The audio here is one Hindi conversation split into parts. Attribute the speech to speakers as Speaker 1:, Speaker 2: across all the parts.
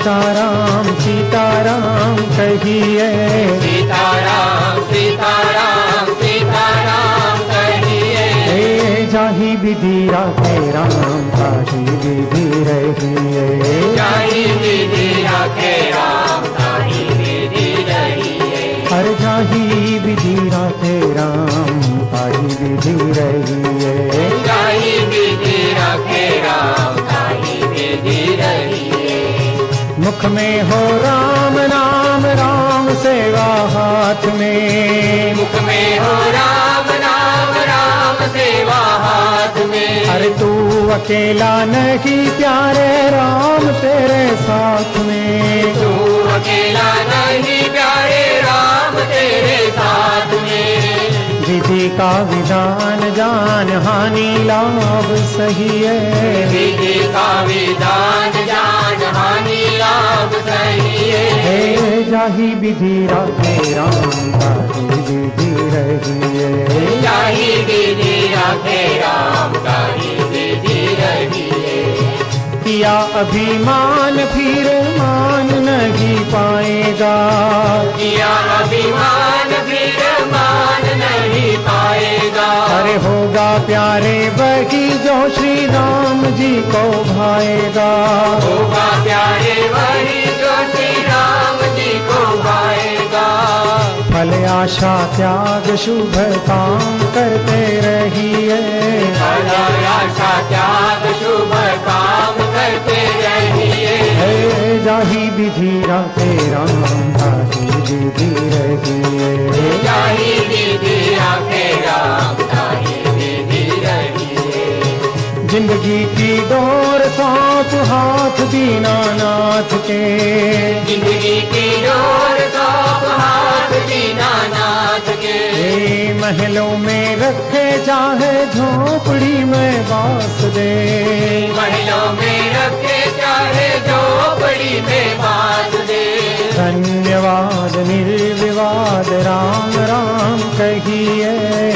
Speaker 1: सीताराम सीताराम कहिए,
Speaker 2: सीताराम सीताराम सीताराम कहिए।
Speaker 1: जाहि विधि राखे राम ताहि विधि रहिए,
Speaker 2: जाहि विधि राखे राम ताहि विधि रहिए।
Speaker 1: हर जाहि विधि राखे राम ताहि विधि रहिए,
Speaker 2: जाहि विधि राखे राम ताहि विधि रहिए।
Speaker 1: मुख में हो राम नाम राम सेवा हाथ में,
Speaker 2: मुख में हो राम नाम राम सेवा हाथ में।
Speaker 1: अरे तू अकेला नहीं प्यारे राम तेरे साथ में,
Speaker 2: तू अकेला नहीं प्यारे राम तेरे साथ में।
Speaker 1: विधि का विधान जान हानि लाभ सही है,
Speaker 2: विधि का विधान जान हानि लाभ सही है।
Speaker 1: जाहि विधि राखे राम ताहि विधि रहिए,
Speaker 2: जाहि विधि राखे राम ताहि विधि रहिए।
Speaker 1: किया अभिमान फिर मान नहीं पाएगा,
Speaker 2: किया अभिमान फिर मान नहीं पाएगा।
Speaker 1: अरे होगा प्यारे वही जो श्री राम जी को भाएगा,
Speaker 2: होगा प्यारे वही जो श्री राम जी को भाएगा।
Speaker 1: फल आशा त्याग शुभ काम करते रहिए,
Speaker 2: फल आशा त्याग शुभ काम करते रहिए।
Speaker 1: जाहि विधि राखे राम ताहि विधि रहिए,
Speaker 2: जाहि विधि राखे राम ताहि विधि रहिए।
Speaker 1: जिंदगी की डोर साथ हाथ दीनानाथ के,
Speaker 2: जिंदगी की डोर साथ हाथ दीनानाथ के।
Speaker 1: महलों में रखे चाहे झोपड़ी में बास दे,
Speaker 2: महलों में रखे चाहे झोपड़ी में बास दे।
Speaker 1: धन्यवाद निर्विवाद राम राम कहिए,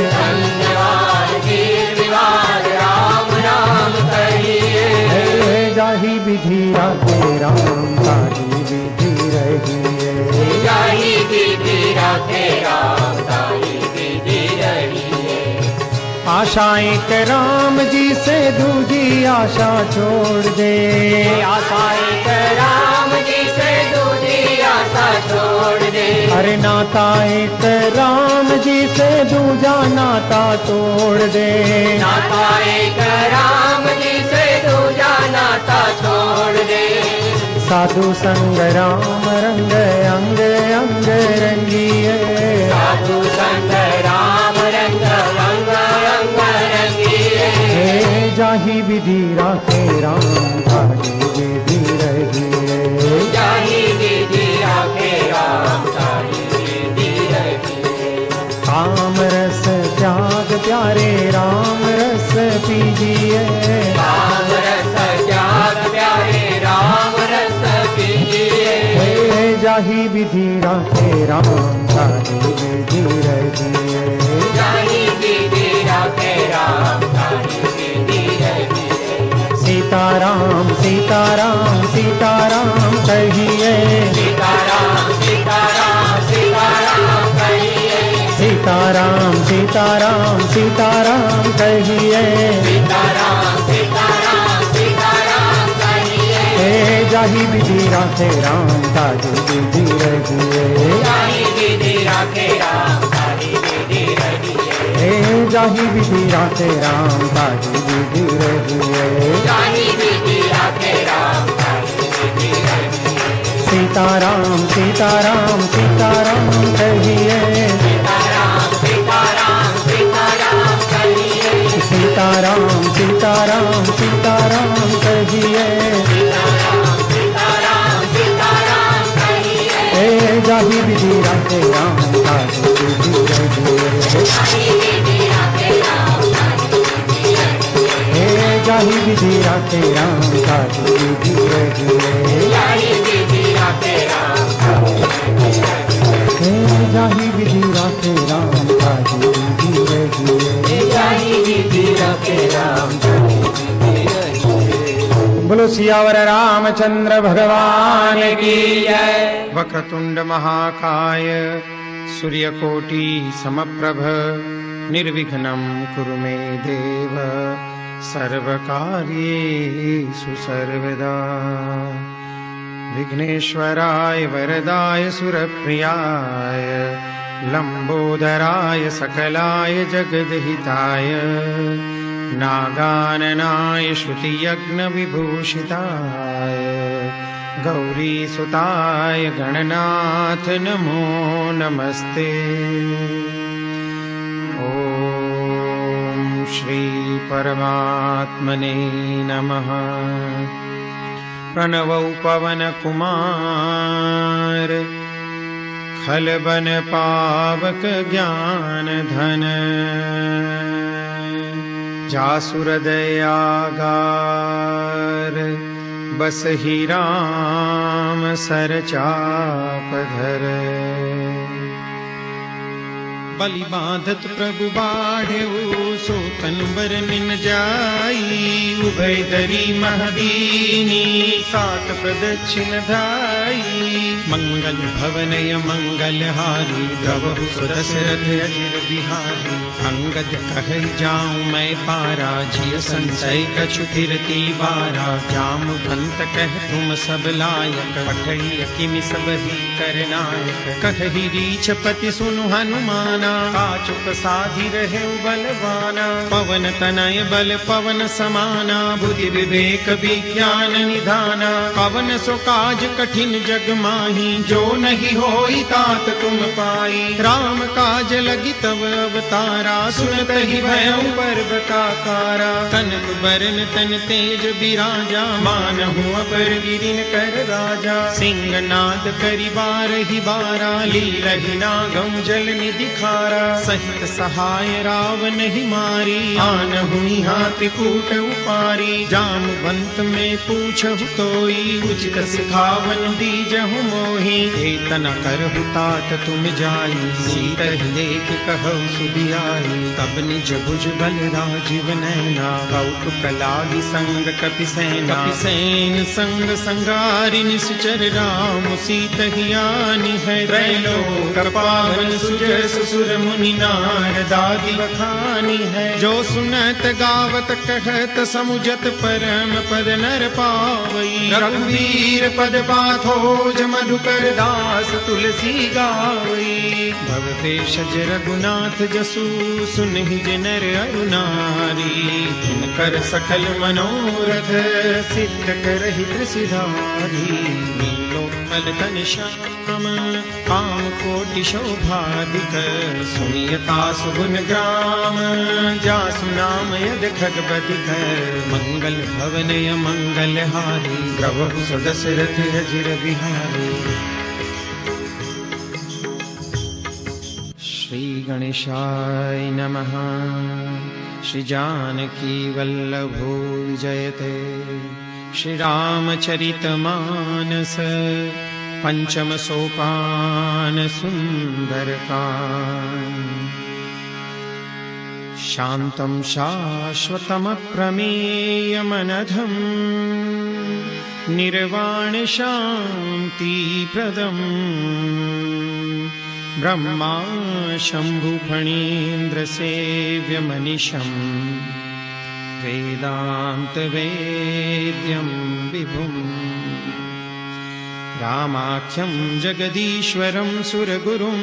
Speaker 2: धन्यवाद निर्विवाद राम राम कहिए।
Speaker 1: जाहि विधि राखे राम ताहि विधि रहिए,
Speaker 2: जाहि विधि राखे राम ताहि विधि रहिए।
Speaker 1: आशाएं के राम जी से दूजी आशा छोड़ दे,
Speaker 2: आशाएं कर राम जी से दूजी आशा छोड़ दे।
Speaker 1: अरे नाता एक राम जी से दूजा नाता तोड़ दे,
Speaker 2: नाता एक राम जी से दूजा नाता छोड़ दे।
Speaker 1: साधु संग राम रंग अंग अंग रंगिए,
Speaker 2: साधु संग राम रंग रंग रंग रंगिए।
Speaker 1: जाहि विधि राखे राम ताहि विधि रहिए,
Speaker 2: जाहि विधि राखे राम ताहि विधि रहिए।
Speaker 1: काम रस त्याग प्यारे राम रस पीजिए,
Speaker 2: काम रस त्याग प्यारे राम रस पीजिए।
Speaker 1: जाहि विधि राखे राम ताहि विधि रहिए,
Speaker 2: जाहि विधि राखे राम ताहि विधि रहिए।
Speaker 1: सीताराम सीताराम सीताराम कहिए,
Speaker 2: सीताराम सीताराम सीताराम कहिए।
Speaker 1: सीताराम सीताराम सीताराम कहिए,
Speaker 2: सीताराम सीताराम सीताराम कहिए।
Speaker 1: जाहि विधि राखे राम ताहि विधि रहिए,
Speaker 2: जाहि विधि राखे राम ताहि विधि रहिए।
Speaker 1: जाहि विधि राखे राम ताहि विधि रहिए,
Speaker 2: जाहि विधि राखे राम ताहि विधि रहिए।
Speaker 1: सीताराम सीताराम सीताराम कहिए,
Speaker 2: सीताराम सीताराम सीताराम कहिए।
Speaker 1: सीताराम सीताराम सीताराम कहिए,
Speaker 2: सीताराम सीताराम सीताराम कहिए।
Speaker 1: जाहि विधि राखे राम ताहि विधि रहिए,
Speaker 2: जाहि विधि राखे राम ताहि विधि रहिए।
Speaker 1: जाहि विधि राखे राम ताहि विधि रहिए,
Speaker 2: जाहि विधि राखे राम ताहि विधि रहिए।
Speaker 1: जाहि विधि राखे राम ताहि विधि रहिए।
Speaker 2: जाहि विधि राखे राम ताहि विधि रहिए।
Speaker 1: बोलो सियावर रामचंद्र भगवान की जय।
Speaker 3: वक्रतुंड महाकाय सूर्यकोटि समप्रभ निर्विघ्नं कुरु मे देव सर्वकार्येषु सर्वदा। विघ्नेश्वराय वरदाय सुरप्रियाय लंबोदराय सकलाय जगद्हिताय नागाननाय श्रुतियज्ञविभूषिताय गौरीसुताय गणनाथ नमो नमस्ते। ॐ श्री परमात्मने नमः। प्रणवौ पवन कुमार खलबन पावक ज्ञान धन जासुर दयागार बसहि राम सर चाप धर। बलि बाधत प्रभु बाढ़ेऊ सोतन बरनिन जाई उभय दरी महदीनी सात प्रदक्षिण धाई। मंगल भवनय मंगलहारी द्रवहु सुदशरथ अजिर बिहारी। अंगद कहै जाऊं मैं पारा जिय संशय कछु फिरती बारा। जामवंत कह तुम सब लायक पठई किमि सब ही करनायक। कहहि रीछपति सुनु हनुमाना काचुक साधि रहे बलवाना। पवन तनय बल पवन समाना बुद्धि विवेक विज्ञान निधाना। पवन सो काज कठिन जग माही जो नहीं होई तात तुम पाई। राम काज लगी तब अवतारा सुनत ही भयउ पर्वताकारा। तनक बरन तन तेज बिराजा मानहु अपर गिरिन कर राजा। सिंहनाद करि बारहि बारा लीलहि नागम जल निधि खारा। सहित सहाय रावण ही मारी आनहु हाथी कूट उपारी। जामवंत में पूछहु तोई उचित सिखावन दीजहु मोहि। एतना करहु तात तुम जाई सीतहि लेख कहु सुधियाई। तब निज भुज बल राजीव नैना कौतुक लागी संग कपिसेना। कपिसेन संग संगारि निश्चर राम सीतहि आनि है। त्रैलोक पावन सुजस सुर मुनि नारदादि बखानी है। जो सुनत गावत कहत समुझत परम पद नर पावई। रघुवीर पद पाथोज मधुकर दास तुलसी गावई। भव भेषज रघुनाथ जसु सुनहि नर अरु नारी। जिनकर सकल मनोरथ सिद्ध करहि त्रिसिधारी। नीलोत्पल तन श्याम काम कोटि शोभाधिक। सुनियता सुगुन ग्राम जासु नाम यद खगपति कर। मंगल भवनय मंगलहारी द्रवहु सुदशरथ अजिर बिहारी। श्री गणेशाय नमः। श्री जानकी वल्लभो विजयते। श्री रामचरितमानस पंचम सोपान सुंदरकांड। शांतं शाश्वतमप्रमेयमनघं निर्वाण शांति प्रदम्। ब्रह्मा शंभु फणीन्द्र सेव्य मनीषम्। वेदांत वेद्यं विभुम्। रामाख्यं जगदीश्वरं सुरगुरुं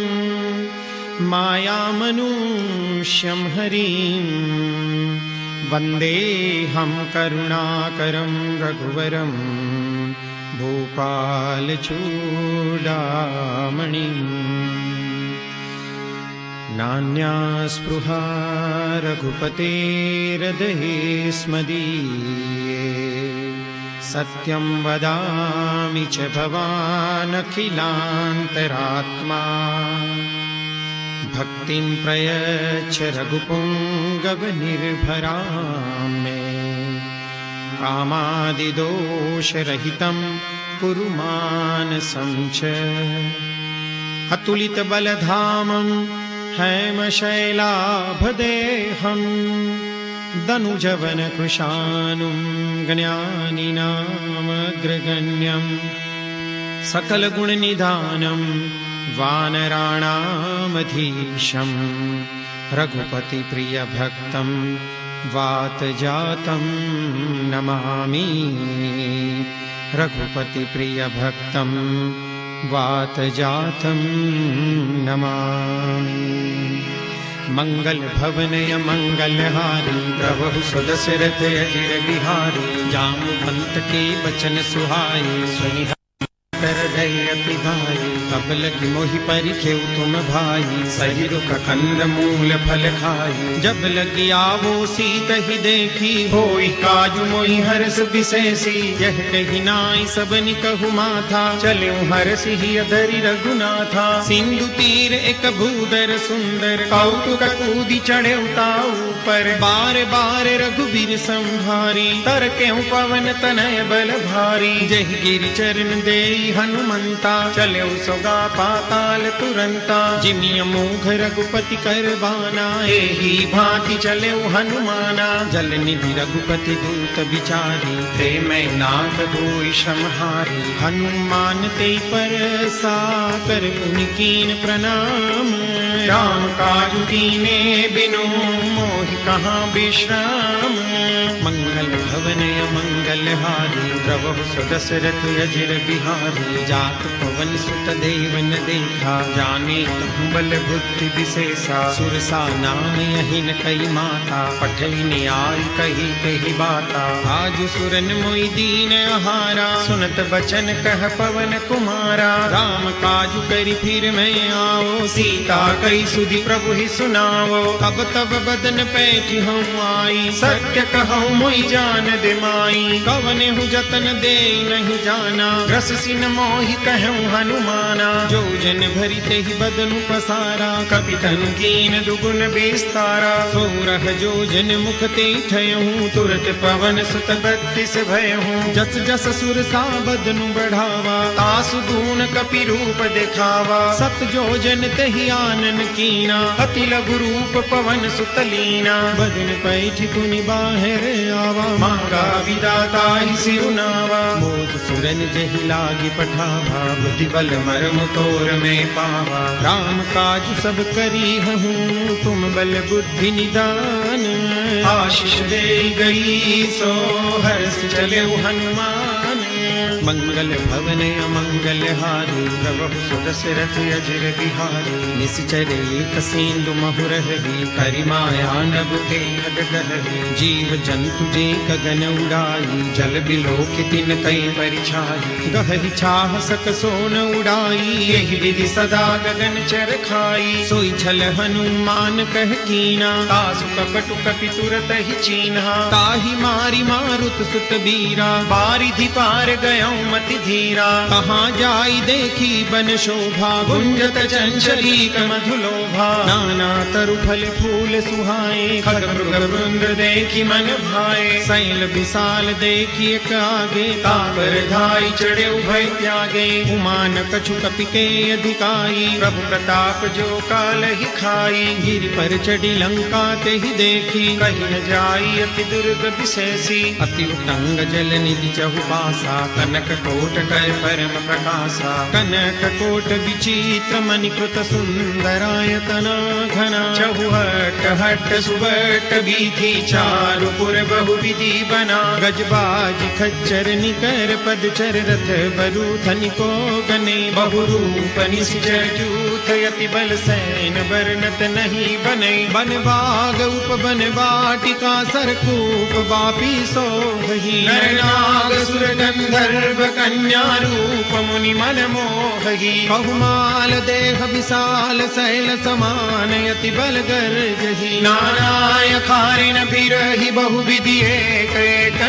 Speaker 3: मायामनुष्यं हरिं। वन्देऽहं करुणाकरं रघुवरं भूपालचूडामणिम्। नान्या स्पृहा रघुपतेर्हृदये स्मदीये। सत्यं वदामि च भवानखिलान्तरात्मा। भक्तिं प्रयच्छ रघुपुङ्गवनिर्भरां मे। कामादिदोषरहितं कुरु मानसं च। अतुलितबलधामं हेमशैलाभदेहं दनुजवन कृशानुं ज्ञानिनामग्रगण्यं सकलगुणनिधानं वानराणामधीशं रघुपतिप्रियभक्तं वातजातं नमामि। रघुपतिप्रियभक्तं वातजातं नमामि। मंगल भवनय मंगलहारी प्रभु सुदशरथ अजिर बिहारी। जामवंत के बचन सुहाए सुनि कर गए अति भाई। तब लगी मोहि परिखेउ तुम भाई सही रुख कंद मूल फल खाई। जब लगी आवो सीत ही देखी होई काजु मोहि हर्ष विशेषी। यह कही नाई सबनि कहु माथा चले हर्ष ही अधरि रघुनाथा। सिंधु तीर एक भूदर सुंदर कौतुक कूदी चढ़े उताऊ पर। बार बार रघुबीर संभारी तर केहू पवन तनय बल भारी। जय गिरि चरण देई हनुमंता चले सोगा पाताल तुरंता। जिमिय मोघ रघुपति करबाना एही भांति चले हनुमाना। जल निधि रघुपति दूत बिचारी प्रेम नाथ होई समहारी। हनुमान ते पर साकर पुनि कीन प्रणाम। राम काजु कीने बिनु मोहि कहाँ विश्राम। मंगल भवनय मंगलहारी प्रभु सुदशरथ अजिर बिहारी। जात पवन सुत देवन देखा जाने तहु बल बुद्धि विशेषा। सुरसा नाम यही न कई माता पठै न्याय कही कही बाता। आज सुरन मोहि दीन आहारा सुनत बचन कह पवन कुमारा। राम काजु करि फिर मैं आओ सीता कई सुधि प्रभु ही सुनावो। तब तब बदन पैठी हूँ आई सत्य कहूँ मोहि जान दे माई। कवने हूँ जतन दे नहीं जाना रस सिन मोहि कहूँ हनुमाना। जो जन भरी ते ही बदनु पसारा कपि तनु कीन दुगुन विस्तारा। सोरह जो जन मुख ते ठयहूँ तुरत पवन सुत बत्तीस भयहूँ। जस जस सुरसा बदनु बढ़ावा तासु गुण कपि रूप दिखावा। सत जो जन तेहि आनन कीना अति लघु रूप पवन सुत लीना। बदन पैठी पुनि बाहर आवा मांगा विदाता ही सिरुनावा। मोद सुरन जहि लागी पठावा बुद्धि बल मरम तोर में पावा। राम काज सब करी हूँ तुम बल बुद्धि निदान। आशीष दे गई सो हर्ष चले हनुमान। मंगल भवनय मंगलहारी प्रभु सुदशरथ अजिर बिहारी। निश्चर एक सिंधु महुरहरी करिमाया नभ के खगगहरी। जीव जंतु जे गगन उड़ाई जल बिलो के तिन कई परिछाई। गहरी छाह सक सोन उड़ाई यही विधि सदा गगन चर खाई। सोई छल हनुमान कह कीना तासु कपटु कपि तुरत ही चीन्हा। ताहि मारी मारुत सुत बीरा बारिधि पार गयौ मति धीरा। कहाँ जाई देखी बन शोभा गुंजत चंचलीक मधुलोभा। नाना तरु फल फूल सुहाए खग मृग वृंद देखी मन भाए। शैल विशाल देखी एक आगे तापर धाई चढ़े उभय त्यागे। उमान कछु कपि के अधिकाई प्रभु प्रताप जो काल ही खाई। गिरि पर चढ़ी लंका ते ही देखी कहीं न जाई अति दुर्ग विशेषी। अति उतंग जल निधि चहुबासा कनक कोट कर परम प्रकाशा। कनक कोट विचित्र मणिकृत सुंदरायतना घना। चहुहट हट सुबट बीथी चारु पुर बहु विधि बना। गजबाज खच्चर निकर पदचर रथ बरु धनिको गने। बहु रूप निश्चर जूथ यति बल सैन बरनत नहीं बने। बन बाग उप बन वाटिका सरकूप बापी सोहि। नर नाग सुर गंधर्व कन्या रूप मुनि मन मोहि। बहुमाल देह विशाल शैल समान यति बल गर्जहि। नाराय खारिन बिरहि बहु विधि एक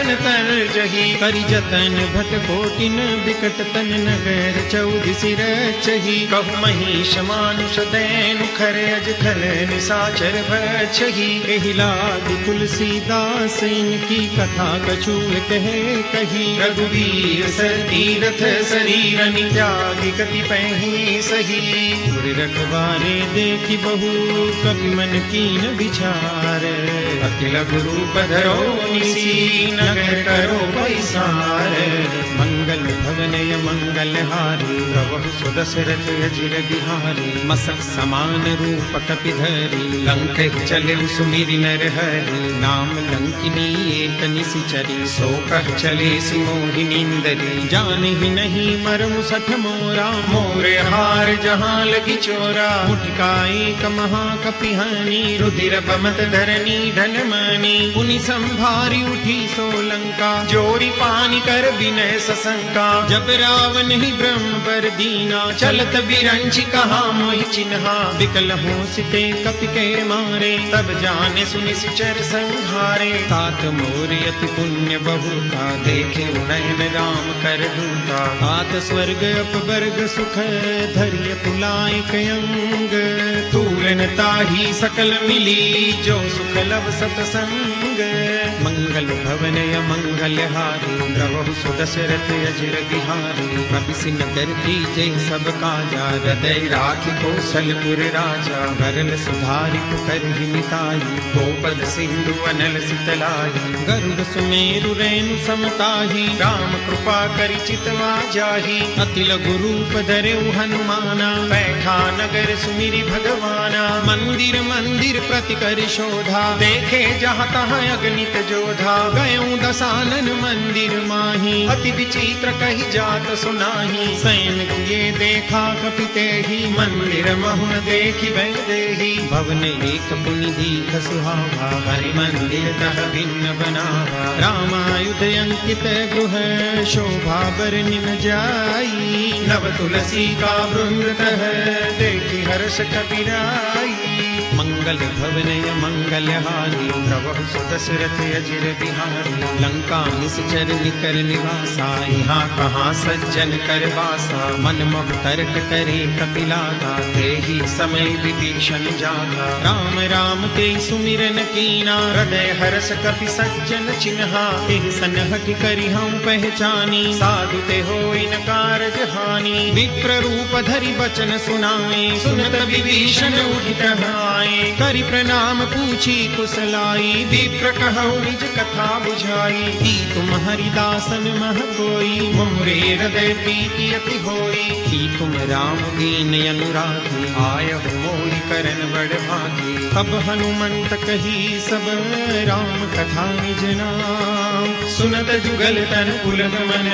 Speaker 3: चरण तर जही करि जतन भट कोटिन बिकट तन नगर चौद सिर चही कहु महिष मानुष दैन खर अज खल निसाचर भछही एहि लाग तुलसीदास इनकी कथा कछु कहे कही रघुवीर सर तीरथ शरीरनि त्यागी कति पहि सही गुर रखवारे देखि बहु कपि मन कीन विचार अखिल गुरु पधरो निसी नगर करो पैसार मंगल भवनय मंगल हारी प्रभु सुदशरथ अजिर बिहारी मसक समान रूप कपि धरी लंक चले सुमिरि नर हरि नाम लंकिनी एक निसिचरी सो कह चले सि मोहिनींदरी जानहि नहीं मरम सठ मोरा मोरे हार जहाँ लगी चोरा मुठिकाई कमहा कपिहानी रुधिर बमत धरनी धन मानी पुनि संभारी उठी सोलंका जोरी पानी कर विनय सशंका जब रावण ही ब्रह्म बर दीना चलत बिरंची कहा मोहि चिन्हा विकल हो सिते कपि के मारे तब जाने सुनि सिचर संहारे तात मोर अति पुण्य बहुता देखे नयन राम कर दूता आत स्वर्ग अपवर्ग सुख धरिय पुलाय कयंग तूलन ताही सकल मिली जो सुख लव सतसंग मंगल भवनय मंगल हारी प्रभु सुदशरथ अजिर बिहारी कपिसि नगर की जय सब काजा हृदय राखि कौशलपुर राजा भरल सुधारि पुकरहि मिताई गोपद सिंधु अनल सितलाई गरुड़ सुमेरु रेणु समताही राम कृपा करि चितवा जाही अतिल गुरूप धरेउ हनुमाना बैठा नगर सुमिरि भगवाना मंदिर मंदिर प्रति करि शोधा देखे जहाँ तहाँ अगणित जोधा गयऊँ दसानन मंदिर माही अति विचित्र कही जात सुनाही सैन किए देखा कपिते ही मंदिर महुन देखि वैदेही भवन एक पुनि दीख सुहावा हरि मंदिर तह भिन्न बनावा रामायुध अंकित गृह शोभा बरनि न जाई नव तुलसी का वृंद तह देखि हर्ष कपिराई मंगल भवनय मंगल हारी प्रभु सुदशरथ अजिर बिहारी लंका निश्चर निकर निवासा यहाँ कहाँ सज्जन कर वासा मन मोह तर्क करे कपिलाता तेहि समय विभीषण जागा राम राम ते सुमिरन कीना हृदय हर्ष कपि सज्जन चिन्हा तेहि सनहठ करि हम पहचानी साधु ते होई न कारज हानि विप्र रूप धरि बचन सुनाए सुनत विभीषण उठित आए करि प्रणाम पूछी कुशलाई विप्र कहु निज कथा बुझाई की तुम हरिदासन मह कोई मोरे हृदय प्रीति अति होई की तुम राम दीन अनुरागी आयहु मोहि करन बड़ भागी अब हनुमंत कही सब राम कथा निज नाम सुनत जुगल तन पुलक मन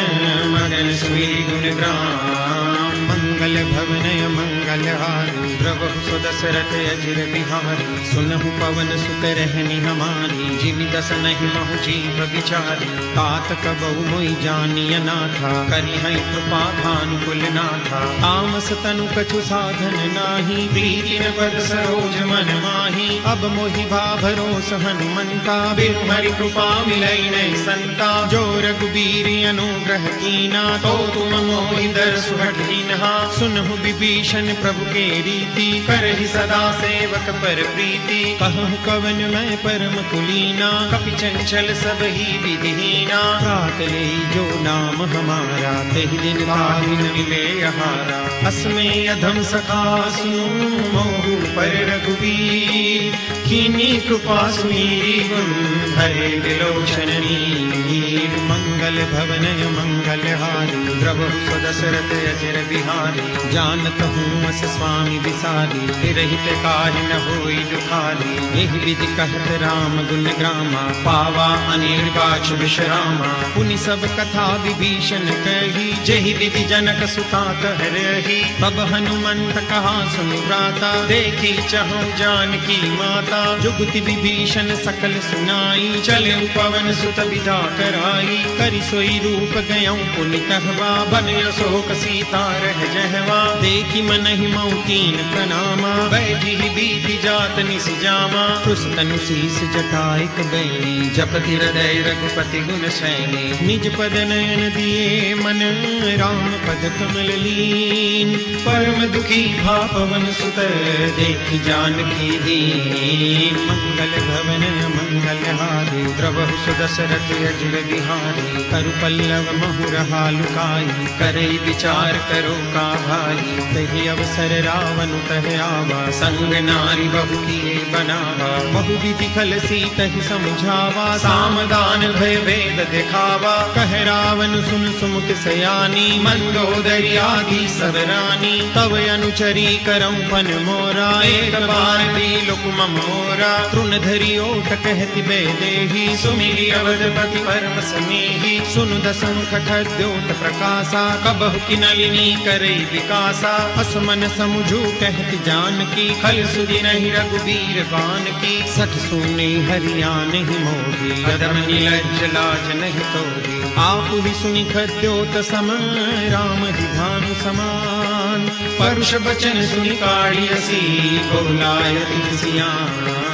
Speaker 3: मगन सुई गुण ग्राम मंगल भवनय मंगल हारी प्रभु सुदशरथ अजिर बिहारी सुनहु पवन सुत रहनी हमारी जिमि दस नहीं महु जीव विचारी तात कबहु मोहि जानिय नाथा करि हैं कृपा भानुकुल नाथा तामस तनु कछु साधन नाही प्रीति न पद सरोज मन माही अब मोहि भाभरोस हनुमंता बिनु हरि कृपा मिलई नहीं संता जो रघुबीर अनुग्रह कीना तो तुम मोहि दरसु हठीनहा सुनहु विभीषण प्रभु के रीति करहि सदा सेवक पर प्रीति कहु कवन मैं परम कुलीना कपि चंचल सब ही विधिहीना रात ले जो नाम हमारा तेहि दिन ताहि न मिले आहारा अस्मे अधम सखा सुनु मोहु पर रघुवीर कीनी कृपा सुमीरी गुण हरे विलोचन नीर मंगल भवनय मंगल हारी प्रभु सुदशरथ अजिर बिहारी जानत हूँ अस स्वामी विसारी रहित काहि न होई दुखारी एहि विधि कहत राम गुण ग्रामा पावा अनिर्वाच विश्रामा पुनि सब कथा विभीषण कही जेहि विधि जनक सुता कह रही तब हनुमंत कहा सुनु भ्राता देखी चहु जानकी माता जुगति विभीषण सकल सुनाई चले पवन सुत विदा कराई करि सोई रूप गयऊं पुनितहवा बन अशोक सीता रह जहवा देखी मन ही मऊ कीन प्रणामा बैठी ही बीती जात निस जामा पुस्तनु शीस जटाइक बैली जपति हृदय रघुपति गुण सैनी निज पद नयन दिए मन राम पद कमल लीन परम दुखी भा पवन सुत देखी जानकी दीन मंगल भवन मंगल हारी द्रवहु सुदशरथ अजिर बिहारी करु पल्लव महुरहा लुकाई करई विचार करो का भाई तहि अवसर रावण तह आवा संग नारी बहु किए बनावा बहु विधि खल सीतहि समझावा सामदान भय वेद दिखावा कह रावण सुन सुमुख सयानी मंदोदरी आदि सब रानी तव अनुचरी करऊं पन मोरा एक बार दी लुक मोरा तृण धरी ओट कहति बेदेही सुमिली अवधपति परम स्नेही सुनु दसंख द्योत प्रकाशा कबहु की नलिनी करई विकासा असमन समुझू कहति जानकी खल सुधि नहीं रघुबीर बान की सठ सुने हरियाण ही मोही अदम नीलज लाज नहीं तोही आपु ही सुनि खद्योत सम राम ही भानु समान परुष बचन सुनि काढ़ियसी बोलायति सियान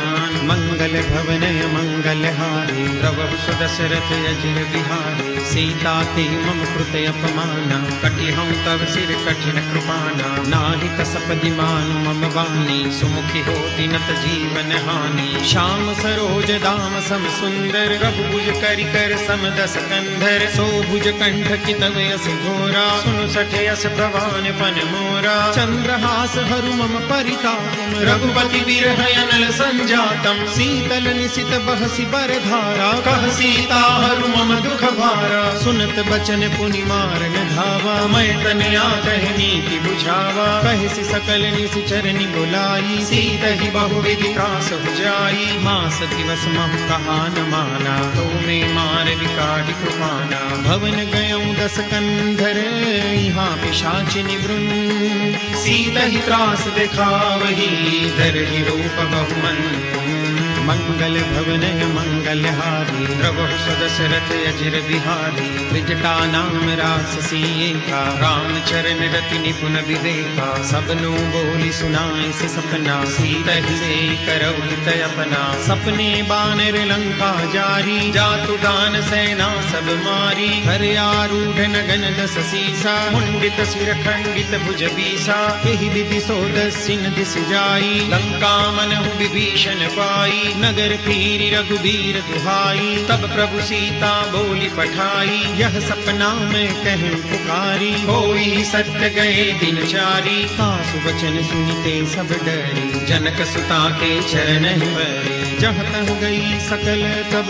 Speaker 3: मंगल भवन मंगल हारी द्रवहु सुदशरथ अजिर बिहारी सीता ते मम कृत अपमाना कटि हम तव सिर कठिन कृपाना नाहि कसपदि मानु मम वाणी सुमुखी होति नत जीवन हानि श्याम सरोज दाम सम सुंदर प्रभु भुज करि कर सम दस कंधर सो भुज कंठ की तव यस घोरा सुनु सठ यस प्रवान पन मोरा चंद्रहास हरु मम परिताप रघुपति बिरह अनल संजातम शीतल निशित बहसी बरधारा कह सीता हरु मम दुख भारा सुनत बचन पुनि मारन धावा मैं तनया कह नीति बुझावा कहसी सकल निशिचरनि बुलाई सीत ही बहु विधि त्रास बुझाई मास दिवस महु कहा न माना तो मैं मार विकाढ़ि कृपाना भवन गयऊं दस कंधर यहाँ पिशाचिनि वृंद सीत ही त्रास दिखावही धरहि रूप बहुमन मंगल भवन मंगल हारी द्रवहु सुदशरथ अजिर बिहारी त्रिजटा नाम रास का राम चरण रति निपुण विवेका सबनु बोली सुनाए से सपना सीता ही से करऊ हित अपना सपने बानर लंका जारी जातु दान सेना सब मारी हर आरूढ़ नगन दस सीसा मुंडित सिर खंडित भुज बीसा एहि विधि सोदस्सिन दिस जाई लंका मनहु विभीषण पाई नगर फिरी रघुबीर दुहाई तब प्रभु सीता बोली पठाई यह सपना में कह पुकारी होई सत्य गए दिन चारी तासु वचन सुनते सब डरी जनक सुता के चरण बरी जह तह गई सकल तब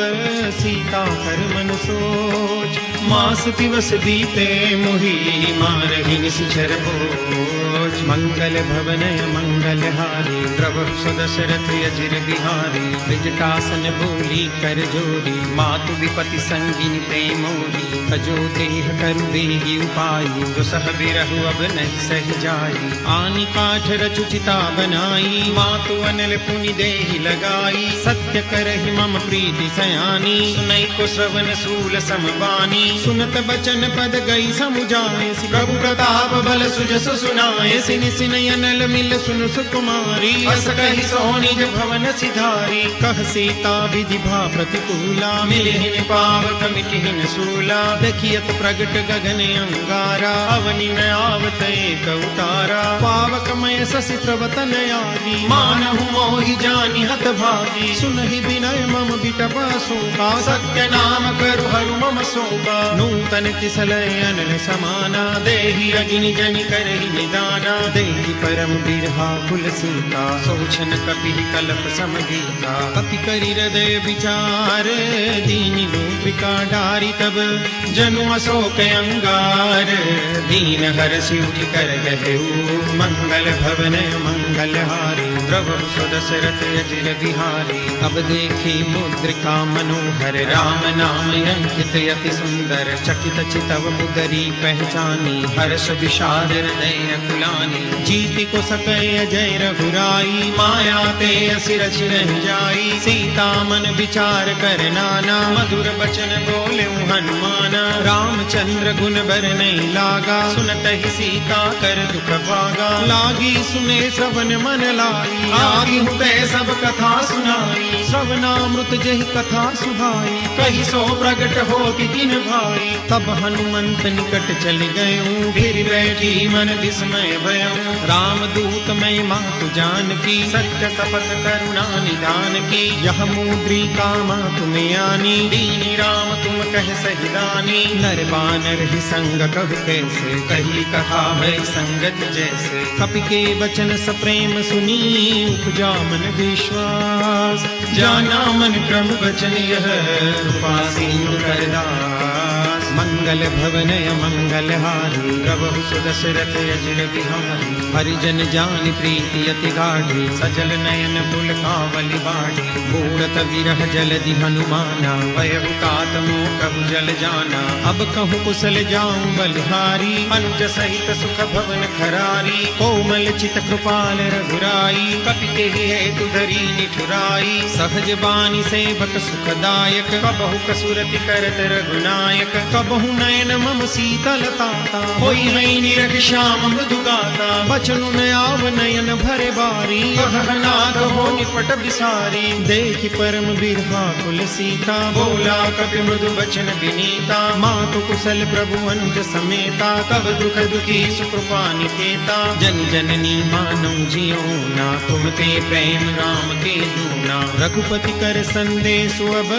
Speaker 3: सीता कर मन सोच मास दिवस बीते मोही मारहि निश्चर बोझ मंगल भवन मंगल हारी द्रवहु सुदशरथ अजिर बिहारी त्रिजटासन बोली कर जोरी मातु विपति संगिनी प्रेमोरी तजो देह करु बेगी उपाई दुसह बिरहु अब नहीं सही जाई आनि काठ रचु चिता बनाई मातु अनल पुनि देहि लगाई सत्य करहि मम प्रीति सयानी सुनई को श्रवण सूल समबानी सुनत बचन पद गई समुझाए प्रभु प्रताप बल सुजस सुनाए सिन सिन अनल मिल सुन सुकुमारी अस कहि सोनिज भवन सिधारी कह सीता विधि भा प्रतिकूला मिलिहिन पावक मिटिहिन सूला देखियत प्रगट गगन अंगारा अवनि न आवत एक उतारा पावक मय शशि प्रवतन आदि मानहु मोहि जानि हत भागी सुनहि विनय मम बिटपा शोका सत्य नाम करु हरु मम शोका नूतन किसलय अनल समाना देहि अग्नि जनि करहि निदाना देहि परम बिरहा कुल सीता सोचन कपि कलप समगीता कपि करि हृदय विचार दीनि रूपिका डारी तब जनु अशोक अंगार दीन हरषि उठि कर गहेऊ मंगल भवन मंगल हारी द्रवहु सुदशरथ अजिर बिहारी अब देखी मुद्रिका मनोहर राम नाम अंकित अति सुंदर। चकित चितव मुदरी पहचानी हर्ष विषाद हृदय अकुलानी। जीति को सकय अजय रघुराई माया ते असि रचि रह जाई। सीता मन विचार कर नाना मधुर बचन बोले हनुमाना। रामचंद्र गुण बर नहीं लागा सुनत ही सीता कर दुख भागा। लागी सुने श्रवण मन लाई आगी हुते सब कथा सुनाई। श्रवणामृत जहि कथा सुहाई कही सो प्रगट हो किन भाई। तब हनुमंत निकट चल गए फिर बैठी मन विस्मय भयऊ। राम दूत मैं मातु जानकी सत्य शपथ करुणा निधान की। यह मुद्रिका मातु में आनी दीनी राम तुम कह सहिदानी। नर बानर ही संग कब कैसे कही कहा भय संगत जैसे। कपि के वचन सप्रेम सुनी उपजा मन विश्वास। जाना मन क्रम वचन यह उपासीनु करदास। मंगल भवनय मंगल हारी प्रभु सुदशरथ अजिर बिहारी। हरिजन जान प्रीति अति गाढ़ी सजल नयन पुलकावली बाढ़ी। मूढ़त विरह जलधि हनुमाना भयउ तात मोह जल जाना। अब कहूँ कुशल जाऊं बलिहारी अनुज सहित सुख भवन खरारी। कोमल चित कृपाल रघुराई कपिते हेतु धरी निठुराई। सहज बानी सेवक सुखदायक कबहु कसुरति करत रघुनायक। कबहु नयन मम शीतल ताता होई है निरख श्याम मृदु गाता। बचनु न आव नयन भरे बारी नाथ हो निपट बिसारी। देखि परम बिरहा कुल सीता बोला कपि मृदु बचन विनीता। मातु कुशल प्रभु अनुज समेता तब दुख दुखी सुकृपा निकेता। जन जननी मानौ जियो ना तुम ते प्रेम राम के दूना। रघुपति कर संदेश अब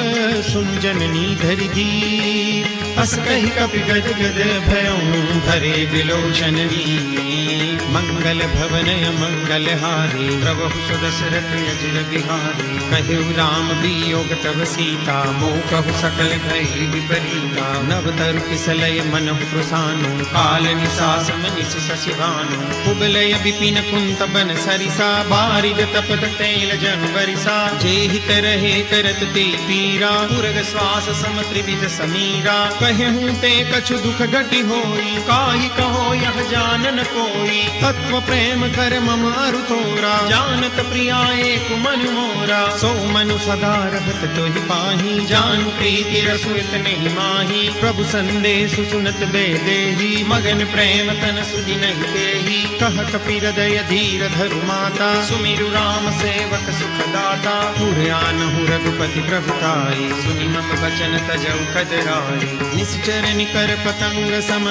Speaker 3: सुन जननी धरि धीर। अस कहि कपि गद गद भयउ धरे विलोचन वीर। मंगल भवनय मंगल हारी प्रभु सुदशरथ अजिर बिहारी। कहु राम वियोग तब सीता मोह कहु सकल भय विपरीता। नव तरु किसलय मनहु प्रसानु काल निसास मनिस शशिभानु। कुबलय विपिन कुंत बन सरिसा बारिद तपत तैल जनु बरिसा। जेहि तरहे करत ते पीरा पुरग श्वास सम त्रिविध समीरा। कहूँ ते कछु दुख घटि होई काहि कहो यह जानन कोई। तत्व प्रेम कर मम अरु तोरा जानत प्रिया एक मन मोरा। सो मनु सदा रहत तोहि पाही जानु प्रीति रसु इतने माही। प्रभु संदेश सुनत बेदेही मगन प्रेम तन सुधि नहीं देही। कह कपि हृदय धीर धरु माता सुमिरु राम सेवक सुखदाता। पुरानहु रघुपति प्रभुताई सुनि मम वचन तजौ कदराई। निश्चर निकर पतंग सम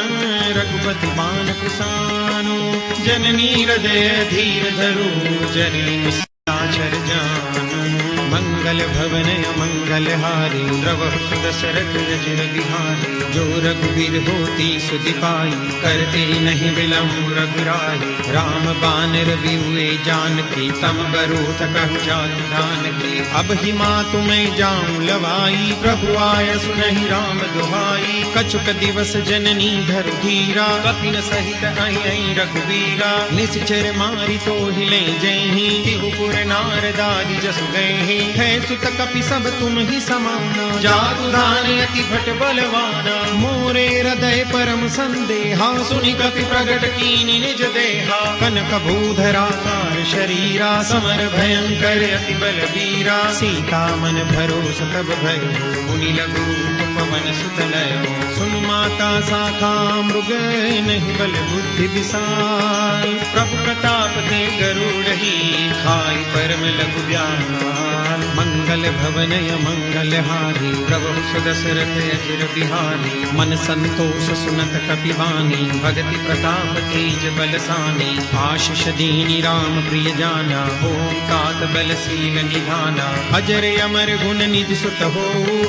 Speaker 3: रघुपति बाण कुसानु। जननी हृदय धीर धरु जनि निशाचर जानु। मंगल भवनय मंगल हारी द्रवहु सुदशरथ अजिर बिहारी। जो रघुवीर होती सुधि पाई करते नहीं विलम्ब रघुराई। राम बानर बिहुए जानकी तम बरूथ कहु जाति जानकी। अब ही मातु मैं जाऊं लवाई प्रभु आय सुनहि राम दुहाई। कछुक दिवस जननी धरु धीरा कपिन सहित आई रघुवीरा। निश्चर मारी तो हिले जयहि तिहुपुर नारदादि जसु गए। है सुत कपि सब तुम ही समाना जादू दान अति भट बलवाना। मोरे हृदय परम संदेहा सुनि कपि प्रगट कीनि निज देहा। कनक भूधराकार शरीरा समर भयंकर अति बलवीरा। सीता मन भरोस तब भयो मुनि लघु पवन सुत लयो। सुन माता शाखा मृग नहीं बल बुद्धि विशाल। प्रभु प्रताप ते गरुड़हि खाई परम लघु व्याल। मंगल भवनय मंगल हारी प्रभु सुदशरथ अजिर बिहारी। मन संतोष सुनत कपि बानी भगति प्रताप तेज बलसानी। आशीष दीनी राम प्रिय जाना ओम तात बलशील निधाना। अजर अमर गुण निधि सुत हो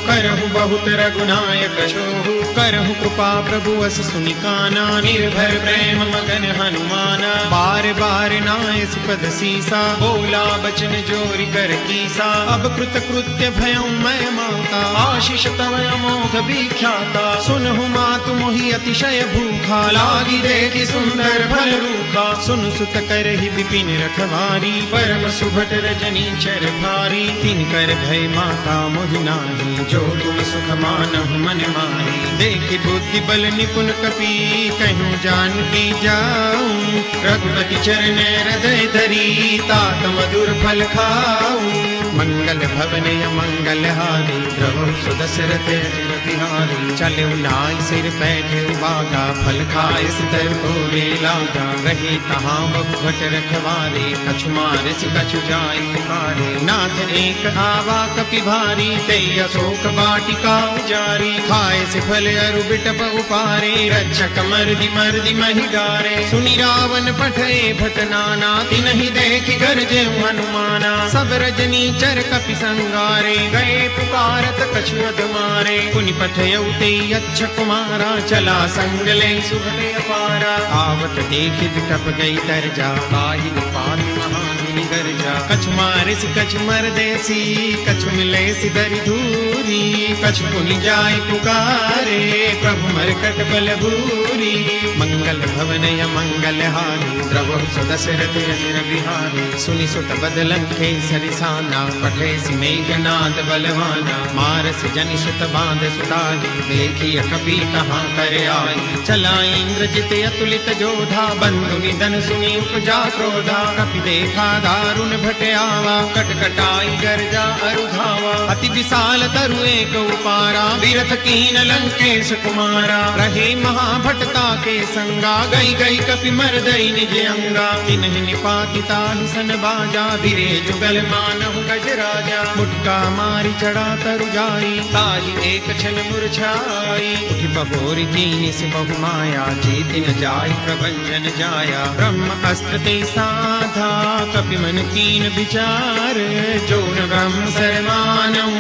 Speaker 3: करहु बहुत रघुनायक छोहु। करहु कृपा प्रभु अस सुनि काना निर्भर प्रेम मगन हनुमाना। बार बार नाय सुपद सीसा बोला बचन जोरि कर कीसा। अब कृत कृत्य भयउ मैं माता आशीष तव अमोघ बहुत विख्याता। सुनहु मातु मोहि अतिशय भूखा, लागी देखी सुंदर फल रूखा। सुन सुत करहि विपिन रखवारी, परम सुभट रजनी चर भारी। तिन कर भय माता मोहि नाही, जो तुम सुख मानहु मन माही। देखि बुद्धि बल निपुण कपि, कहूँ जानकी जाऊं। रघुपति चरण हृदय धरी, तात मधुर फल खाऊं। मंगल भवन मंगल हारी, प्रभु सुदशरथ अजिर बिहारी। चले नाई सिर बैठे बागा, फल खाए सितर भोरे लागा। रहे तहाँ बहुभट रखवारे, कछु मारे से कछु जाय पुकारे। नाथ एक आवा कपि भारी, तेई अशोक वाटिका उजारी। खाए से फल अरु बिटप उपारे, रक्षक मर्दि महि डारे। सुनि रावण पठे भट नाना, तिनहि देखि गरजे हनुमाना। सब रजनी चर कपि संगारे, गए पुकारत कछु अध मारे। पुनि पठयउ तेई अच्छ कुमारा, चला संग ले सुभले अपारा। आवत देखि बिटप गई तरजा, पाहि निपात महामुनि गर्जा। कछु मारे सि कछु मर देसी, कछु मिले सि दरि धूरी। कछु पुनि जाय पुकारे, प्रभु मरकट बल भूरी। मंगल भवन मंगल हारी, द्रवहु सुदशरथ अजिर बिहारी। सुनि सुत बदलन केसरि साना, पठे सि मेघनाद बलवाना। मारस जनि सुत बांध सुतारी, देखि कपि कहाँ कर आई। चला इंद्रजित अतुलित जोधा, बंधु निधन सुनि उपजा क्रोधा। कपि देखा दारुण भट आवा, कटकटाई गर्जा अरु धावा। अति विशाल तरु एक उपारा, बिरथ कीन लंकेश कुमारा। रहे महाभटता के संगा, गई गई कपि मर्दई निज अंगा। तिन्हि निपाति ताहि सन बाजा, बिरे जुगल मानहु गज राजा। मुटका मारी चढ़ा तरु जाई, ताहि एक क्षण मूर्छाई। उठि बहोरि कीनि से बहु माया, जीति न जाय प्रभंजन जाया। ब्रह्म अस्त्र ते साधा, कपि मन कीन विचार। जो न ब्रह्म सरमानहु,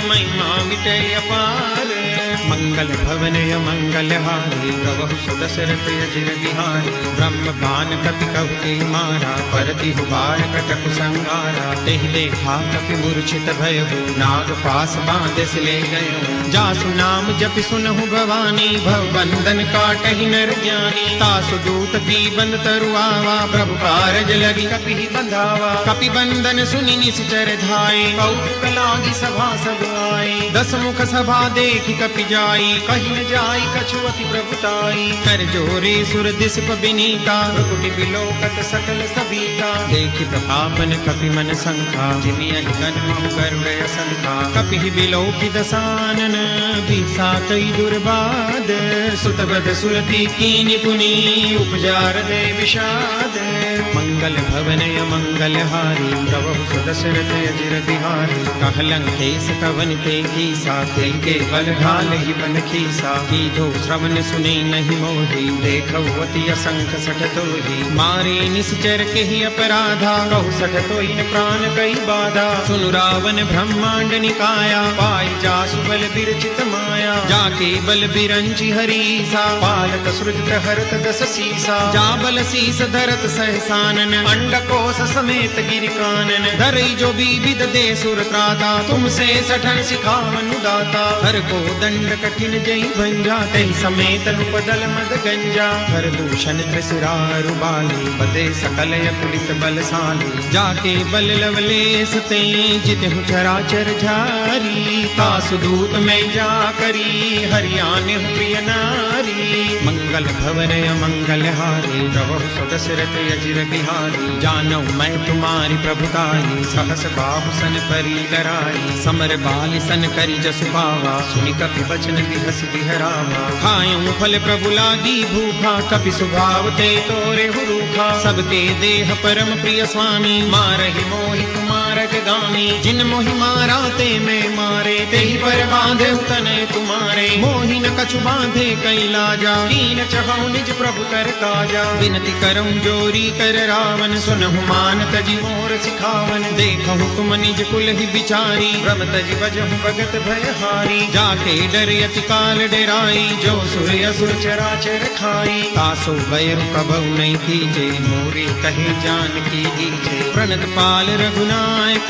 Speaker 3: महिमा मिटै अपार। मंगल भवन मंगल हारी, प्रभु सुदशरथ अजिर बिहारी। ब्रह्म बान कपि कहु ते मारा, परति हुबार कटक संगारा। तेहि देखा कपि मूर्छित भयहु, नाग पास बांधस ले गयो। जासु नाम जपि सुनहु भवानी, भव बंधन काटहि नर ज्ञानी। तासु दूत की बंद तरु आवा, प्रभु कारज लगी कपि बंधावा। कपि बंधन सुनि निश्चर धाये, कौतुक लागी सभा सब आए। दस मुख सभा देखि कपि जाई, कहि न जाई कछु अति प्रभुताई। कर जोरे सुर दिसप बिनीता, भ्रुकुटि बिलोकत सकल सबीता। देखि प्रतापन कपि मन संखा, जिमि अहि कनमहु गरुड़ असंखा। कपि बिलोकि दसानन, बिसा कई दुर्बाद। सुतबद सुरति कीनि पुनि, उपजा हृदय विषाद। मंगल भवन मंगल हारी, प्रभु सुदशरथ अजिर बिहारी। कहलंकेश कवन ते कीसा, तेई के बल ढाल ही बन खीसा। कीधो श्रवण सुने नहीं मोही, देखऊ अति असंख सठ तोही। मारे निश्चर के ही अपराधा, कहु सठ तोहि न प्राण कई बाधा। सुनु रावण ब्रह्मांड निकाया, पाई जासु बल बिरचित माया। जाके बल बिरंचि हरीसा, पालत सृजत हरत दस सीसा। जा बल शीस धरत सहसानन, अंडकोश समेत गिरि कानन। धरई जो विविध दे सुर त्राता, तुमसे सठन सिखावन दाता। हर को दंड कठिन जई भंजा, तहि समेत उपदल मद गंजा। हर दूषण त्रिशिरारु बाली, बदे सकल अतुलित बलशाली। जाके बल लवलेस ते, जितहु चराचर झारी। तासु दूत में जा करी, हरियाने प्रिय नारी। मंगल भवन मंगल हारी, प्रभु सुदशरथ अजिर बिहारी। जानौ मैं तुम्हारी प्रभुताई, सहस बाहु सन परी लराई। समर बाल सन करी जसु पावा, सुनि कपि बचन बिहस बिहरावा। खायूं फल प्रभु लागी भूखा, कपि सुभाव ते तोरे हुरूखा। सबते देह परम प्रिय स्वामी, मारहि मोहि कुमारक गामी। जिन मोहि मारा ते मैं मारे, तेहि पर बांधे तनय तुम्हारे। मोहि न कछु बांधे कई लाजा, कीन चहु निज प्रभु कर काजा। विनती करऊं जोरी कर रावण, सुनहु मान तजि मोर सिखावन। देखहु तुम निज कुल ही बिचारी, भ्रम तजि बजहु भगत भयहारी। जाके डर अति काल डेराई, जो सुर असुर चराचर खाई। तासो बैरु कबहु नहीं कीजे, मोरे कहे जानकी दीजे। प्रणत पाल रघुनायक,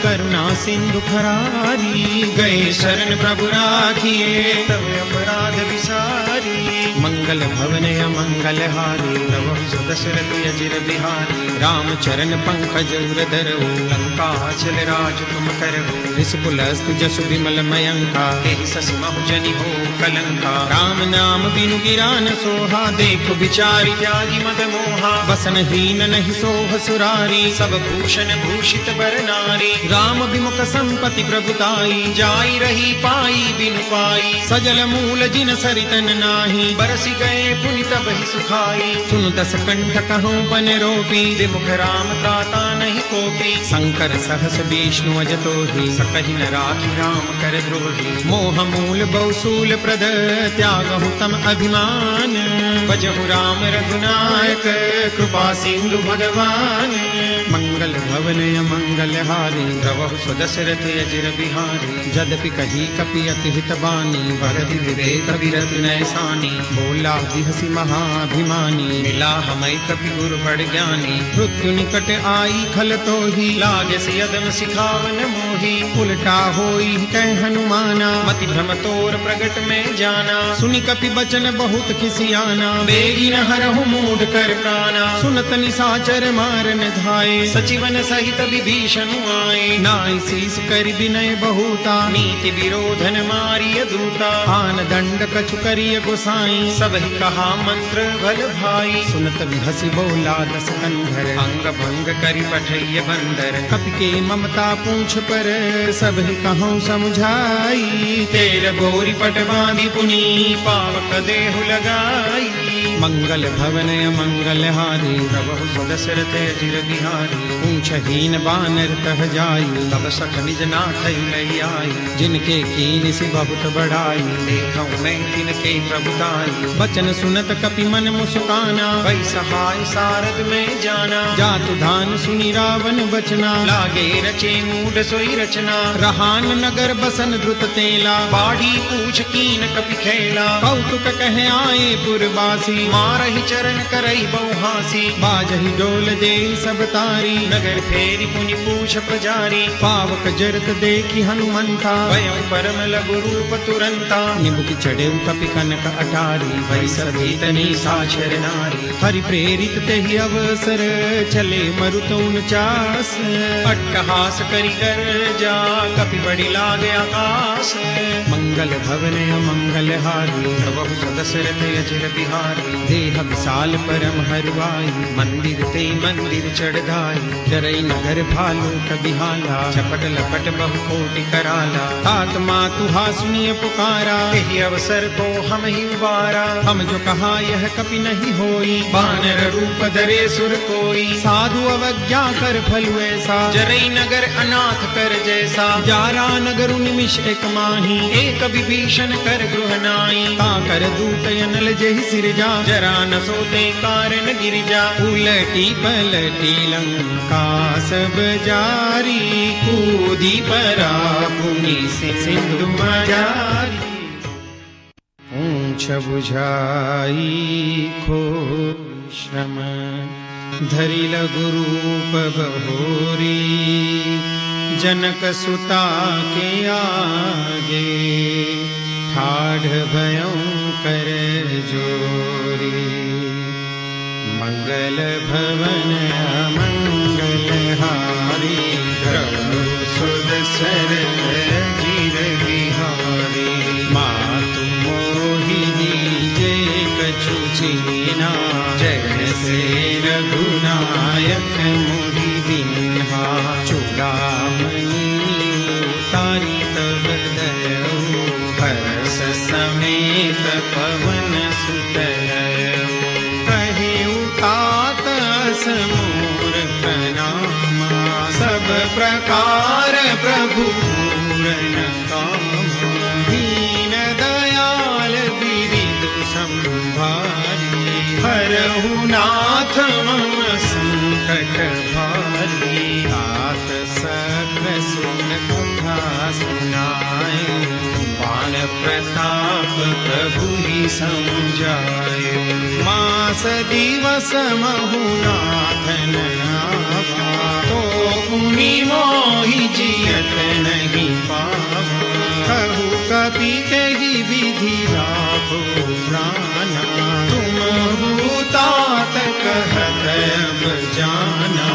Speaker 3: करुणा सिंधु खरारी। गए शरण प्रभु राखिए, तब अपराध विसारी।
Speaker 1: मंगल भवन मंगल हारी
Speaker 3: तब दशरथ अजिर बिहारी।
Speaker 1: राम चरण पंकज उरधर
Speaker 3: लंका चल राज तुम करहु।
Speaker 1: ऋषपुलस्तु जसु विमल मयंका
Speaker 3: तेहि ससि महु जनि हो कलंका।
Speaker 1: राम नाम बिनु गिरा न सोहा
Speaker 3: देखु विचारि त्यागी मद मोहा।
Speaker 1: बसन हीन नहीं सोह सुरारी
Speaker 3: सब भूषण भूषित बर नारी।
Speaker 1: राम विमुख संपत्ति प्रभुताई
Speaker 3: जाई रही पाई बिनु पाई।
Speaker 1: सजल मूल जिन सरितन नाही
Speaker 3: बरसि गए पुनि तब ही सुखाई।
Speaker 1: सुनु दस कंठ कहूँ बन रोपी
Speaker 3: विमुख राम त्राता नहीं कोपी।
Speaker 1: शंकर सहस विष्णु अजतो ही
Speaker 3: सकहि न राखी राम कर द्रोही।
Speaker 1: मोह मूल बहुसूल प्रद त्यागहु तम अभिमान
Speaker 3: भजहु राम रघुनायक कृपा सिंधु भगवान।
Speaker 1: मंगल भवन मंगल हारी
Speaker 3: प्रभु सुदशरथ अजिर बिहारी।
Speaker 1: जदपि कही कपि अति हित बानी
Speaker 3: भरति विवेक विरत नैसानी।
Speaker 1: बोला बिहसी महाभिमानी
Speaker 3: मिला हमै कपि गुरु बड़ ज्ञानी।
Speaker 1: मृत्यु निकट आई खल तो ही
Speaker 3: लागे से यदन सिखावन मोही।
Speaker 1: उल्टा होई कह हनुमाना
Speaker 3: मति भ्रम तोर प्रगट में जाना।
Speaker 1: सुनि कपि बचन बहुत खिसियाना
Speaker 3: बेगी न हरहु मूढ़ कर प्राणा।
Speaker 1: सुनत निशाचर मारन धाये
Speaker 3: सचिवन सहित विभीषण आए।
Speaker 1: नाई शीस कर विनय बहुता
Speaker 3: नीति विरोधन मारिय दूता।
Speaker 1: आन दंड कछु करिय गोसाई
Speaker 3: सब ही कहा मंत्र भल भाई।
Speaker 1: सुनत हसी बोला दस कंधर
Speaker 3: अंग भंग करि पठैय बंदर।
Speaker 1: कपि के ममता पूछ पर सब ही कहूँ समझाई।
Speaker 3: तेल गोरी पट बांधि पुनी पावक देहु लगाई।
Speaker 1: मंगल भवन मंगल हारी
Speaker 3: प्रभु सुदशरथ अजिर बिहारी।
Speaker 1: पूछहीन बानर तह जाई
Speaker 3: तब सख निज नाथ लई आई।
Speaker 1: जिनके कीन सी बहुत बड़ाई
Speaker 3: देखऊँ मैं तिनके प्रभुताई।
Speaker 1: बचन सुनत कपि मन मुस्काना
Speaker 3: वै सहाय सारद में जाना।
Speaker 1: जातु धान सुनि रावण बचना
Speaker 3: लागे रचे मूढ़ सोई रचना।
Speaker 1: रहान नगर बसन द्रुत तेला
Speaker 3: बाढ़ी पूछ कीन कपि खेला।
Speaker 1: कौतुक कहे आए पुरवासी
Speaker 3: मारहि चरण करई बहुहासी।
Speaker 1: बाजहि डोल दे सब तारी
Speaker 3: नगर फेरी पुनि पूछ प्रजारी।
Speaker 1: पावक जरत देखी हनुमंता
Speaker 3: भयं परम लघु रूप तुरंता।
Speaker 1: निबुक चढ़े कपि कनक अटारी
Speaker 3: भई सभी तनी साक्षर नारी।
Speaker 1: हरि प्रेरित तेहि अवसर चले मरुत 49
Speaker 3: अट्टहास करि कर जा कपि बड़ी लागे आकाश।
Speaker 1: मंगल भवन मंगल हारी
Speaker 3: प्रभु सुदशरथ अजिर बिहारी।
Speaker 1: देह विशाल परम हरवाई
Speaker 3: मंदिर ते मंदिर चढ़ाई।
Speaker 1: डरई नगर भालू कबिहाला
Speaker 3: चपट लपट बहु कोटि कराला।
Speaker 1: तात मातुहा सुनिय पुकारा
Speaker 3: यही अवसर को हम ही उबारा।
Speaker 1: हम जो कहा यह कपि नहीं होई
Speaker 3: बानर रूप धरे सुर कोई।
Speaker 1: साधु अवज्ञा कर फलु ऐसा
Speaker 3: जरई नगर अनाथ कर जैसा।
Speaker 1: जारा नगर निमिष एक माही
Speaker 3: एक विभीषण कर गृह नाई।
Speaker 1: ता कर दूत अनल जहि सिरजा
Speaker 3: जरा न सोते कारण गिरिजा।
Speaker 1: उलटी पलटी लंका सब जारी कूदी परा पुनि सिंधु मजारी। पूछ बुझाई खो श्रम धरि लघु रूप बहोरी। जनक सुता के आगे ठाढ़ भयं कर जोरी। मंगल भवन मंगल हारी प्रभु सुदशरथ अजिर बिहारी। मातु मोहिनी जय कछु चीना जैसे रघुनायक मुहि दीन्हा। चूड़ामणि तारी तब दयऊ हर्ष समेत पवन सुत कहे उतात समूर प्रणामा। सब प्रकार प्रभु पूरन कामा। दीन दयाल बिरिदु संभारी हरहु नाथ मम संकट भारी। तात सख्र सुन कथा सुनाए बाण प्रताप प्रभु ही समझाए। मास दिवस महु नाथन आवा तो पुनि मोहि जियत नहीं पावा। कहु
Speaker 3: कपि के ही विधि लाभो प्राणा, तुम भूतात कहत अब जाना।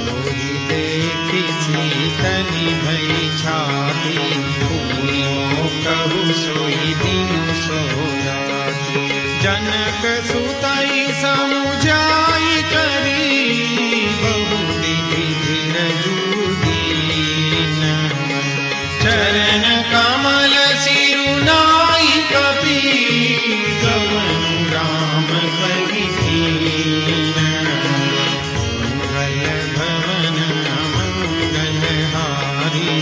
Speaker 3: कोई देखी सीतनि भई छाती, पुनियो कहु सोई दिनु सोयाती। जनक सुतई समुझाई करी, बहु विधि धीरजु दीन। चरण कमल सिरुनाई कपि, गवनु राम कहि दीन। मंगल भवन मंगल हारी,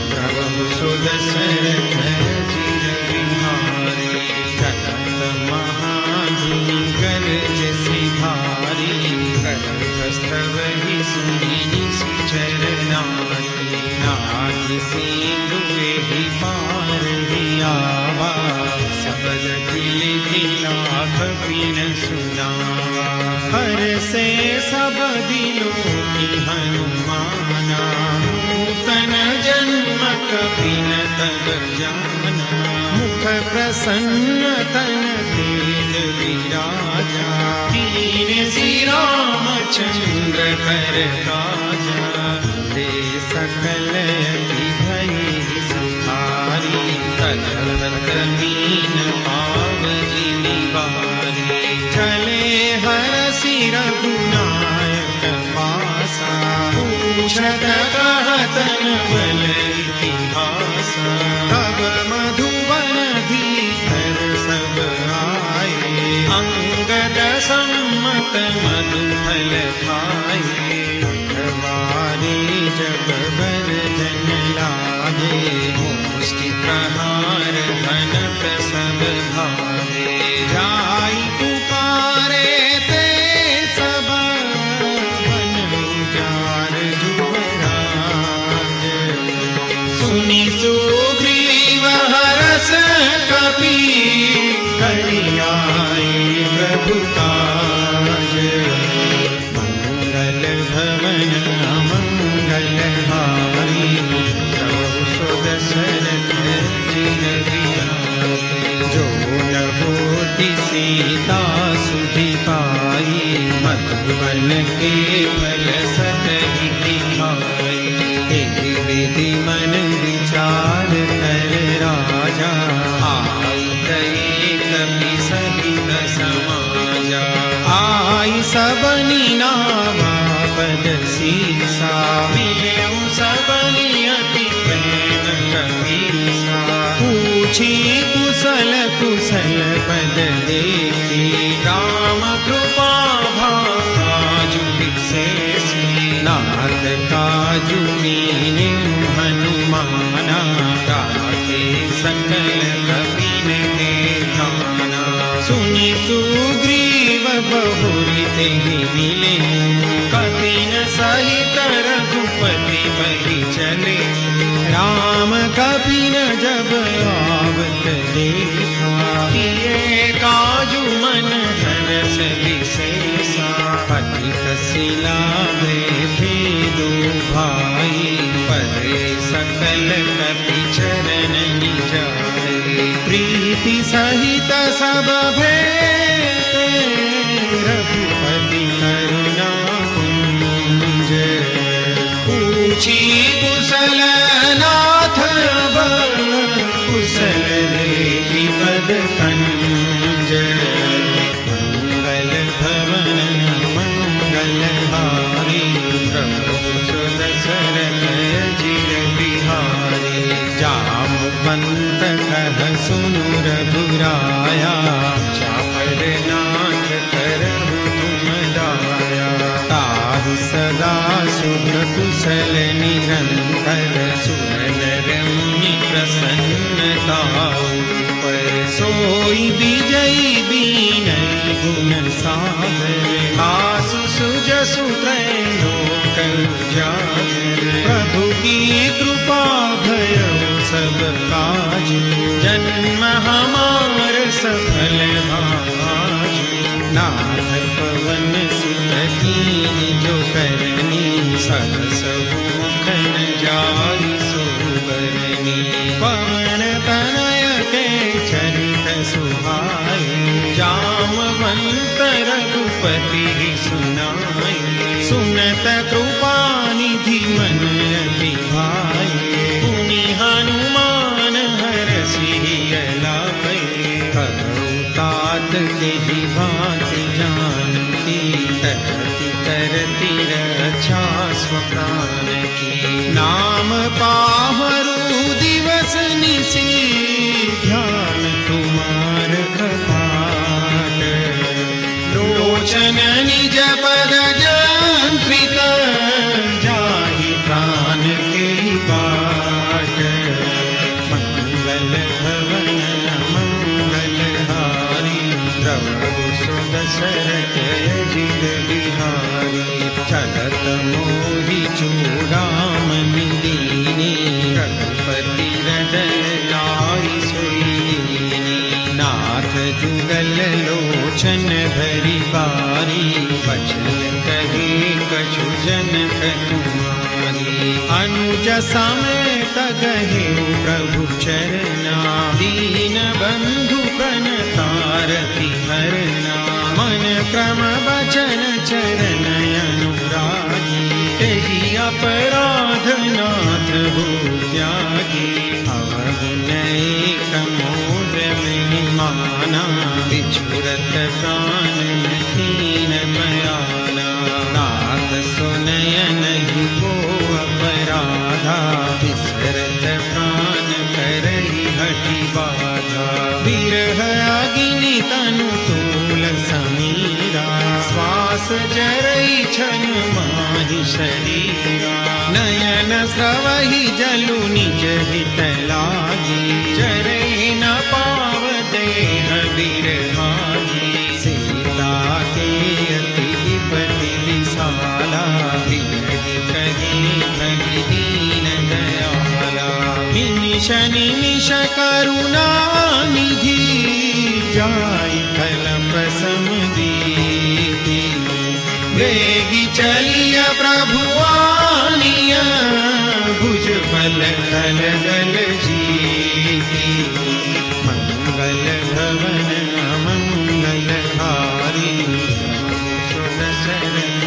Speaker 3: प्रभु सुदशरथ चिर बिहारी। सतत महाधुनि गरजसि भारी, कस्तव ही सुनि चरनारी। नाथ सिंधु ही पार हियावा, सबल दिल लाभ बिन सुनावा। हर से सब दिलों की हनुमाना, नूतन जन्म कपि न तब जाना। मुख प्रसन्न तन तेज विराजा, कीन श्री रामचंद्र कर काजा। दे सकल यति भई सुखारी, तलत मीन पाव जिमि बारी। चले हरषि रघुनायक पासा, पूछत कहत न बल इतिहासा। तब मधुबन भीतर सब आए, अंगद सम्मत मधुफल खाए। वारी जब बरजन लागे, मुष्टि प्रहार धन प्रसव भावे। जाई पुकारे ते सब, बन उजार जुबराज। सुनि सुग्रीव हरष कपि, करि आए प्रभु काज। मंगल भवन मंगल हारी, प्रभु सुदशरथ चिर बिहारी। जो न होती सीता सुधि पाई, मधुबन के फल सतहि दिखाई। एहि विधि मन विचार कर राजा, आई गए कपि सहित समाजा। आई सबनि नावा पद सीसा, मिलेउ सबनि अति प्रेम कपीसा। पूछी कुशल कुशल पद देखी, राम कृपा भाजु विशेषी। नाथ काजु मीनौ हनुमाना, राखे सकल कपिन के ध्याना। सुनि सुग्रीव बहुरि तेहि मिले, कपिन सहित रघुपति बहि चले। राम कपिन जब आवत देखा, किए काजु मन हरष विशेषा। पति कसिला भेदे दो भाई, परे सकल कपि चरण जाए। प्रीति सहित सब भेटे, रघुपति करुणा कुंज। पूछी कुशल नाथ बल, कुशल देखी पद कंज। मंगल भवन मंगल हारी, प्रभु सुदशरथ चिर बिहारी। जामवंत कह सुनु रघुराया, चापर नाथ करहु तुम दाया। ताहि सदा शुभ कुशल निरंतर, सुर नर मुनि प्रसन्नता पर। सोई विजयी बीनई गुण सागर, आसु सुजसु त्रैलोक उजागर। प्रभु की कृपा भयउ सब काज, जन्म हमार सफल भाज। नाथ पवन सुत कीनि जो करनी, सरस मुख न जाई सो बरनी। पवन तन सुहाए, जामवंत रघुपति सुनाए, सुनत कृपा निधि मन भाए, पुनि हनुमान हरषि लाए, तात के भांति जानकी, तरति करति रक्षा स्वप्राण की, नाम पाहरु दिवस निशि, ध्यान तुम्हार कपाट, लोचन निज पद जंत्रित, जाहि प्राण के बाट, मंगल भवन मंगल हारी, प्रभु सुदशरथ अजित बिहारी, चलत मोहि चूड़ामणि दीनी, रघुपति हृदय लाइ सोई, नाथ जुगल लोचन भरी बारी, बचन कहे कछु जनक कुमारी, अनुज समेत गहे प्रभु चरना, दीन बंधु प्रणतारति हरना, मन क्रम वचन चरण अनुरागी, तेहि अपराध नाथ हो त्यागी, अवगुण एक मोद महिमाना, बिछुरत प्राण दीन मयाना, नाथ सुनय नहीं को अपराधा, बिसरत प्राण करहि हठि बाधा, विरह अग्नि तनु तूल समीरा, श्वास जरई छन माहि शरीरा, नयन स्रवहि जलु निज हित लागी, जरई न पाव देह बिरहागी, सीता के अति विपति विशाला, विरहि कहि भगि दीन दयाला, निमिष निमिष करुणा निधि, जाई कल्प समदीति, वेगी चलिय प्रभु आनिय, भुज बल कल गल जीति, मंगल भवन मंगल हारी, सुदशरथ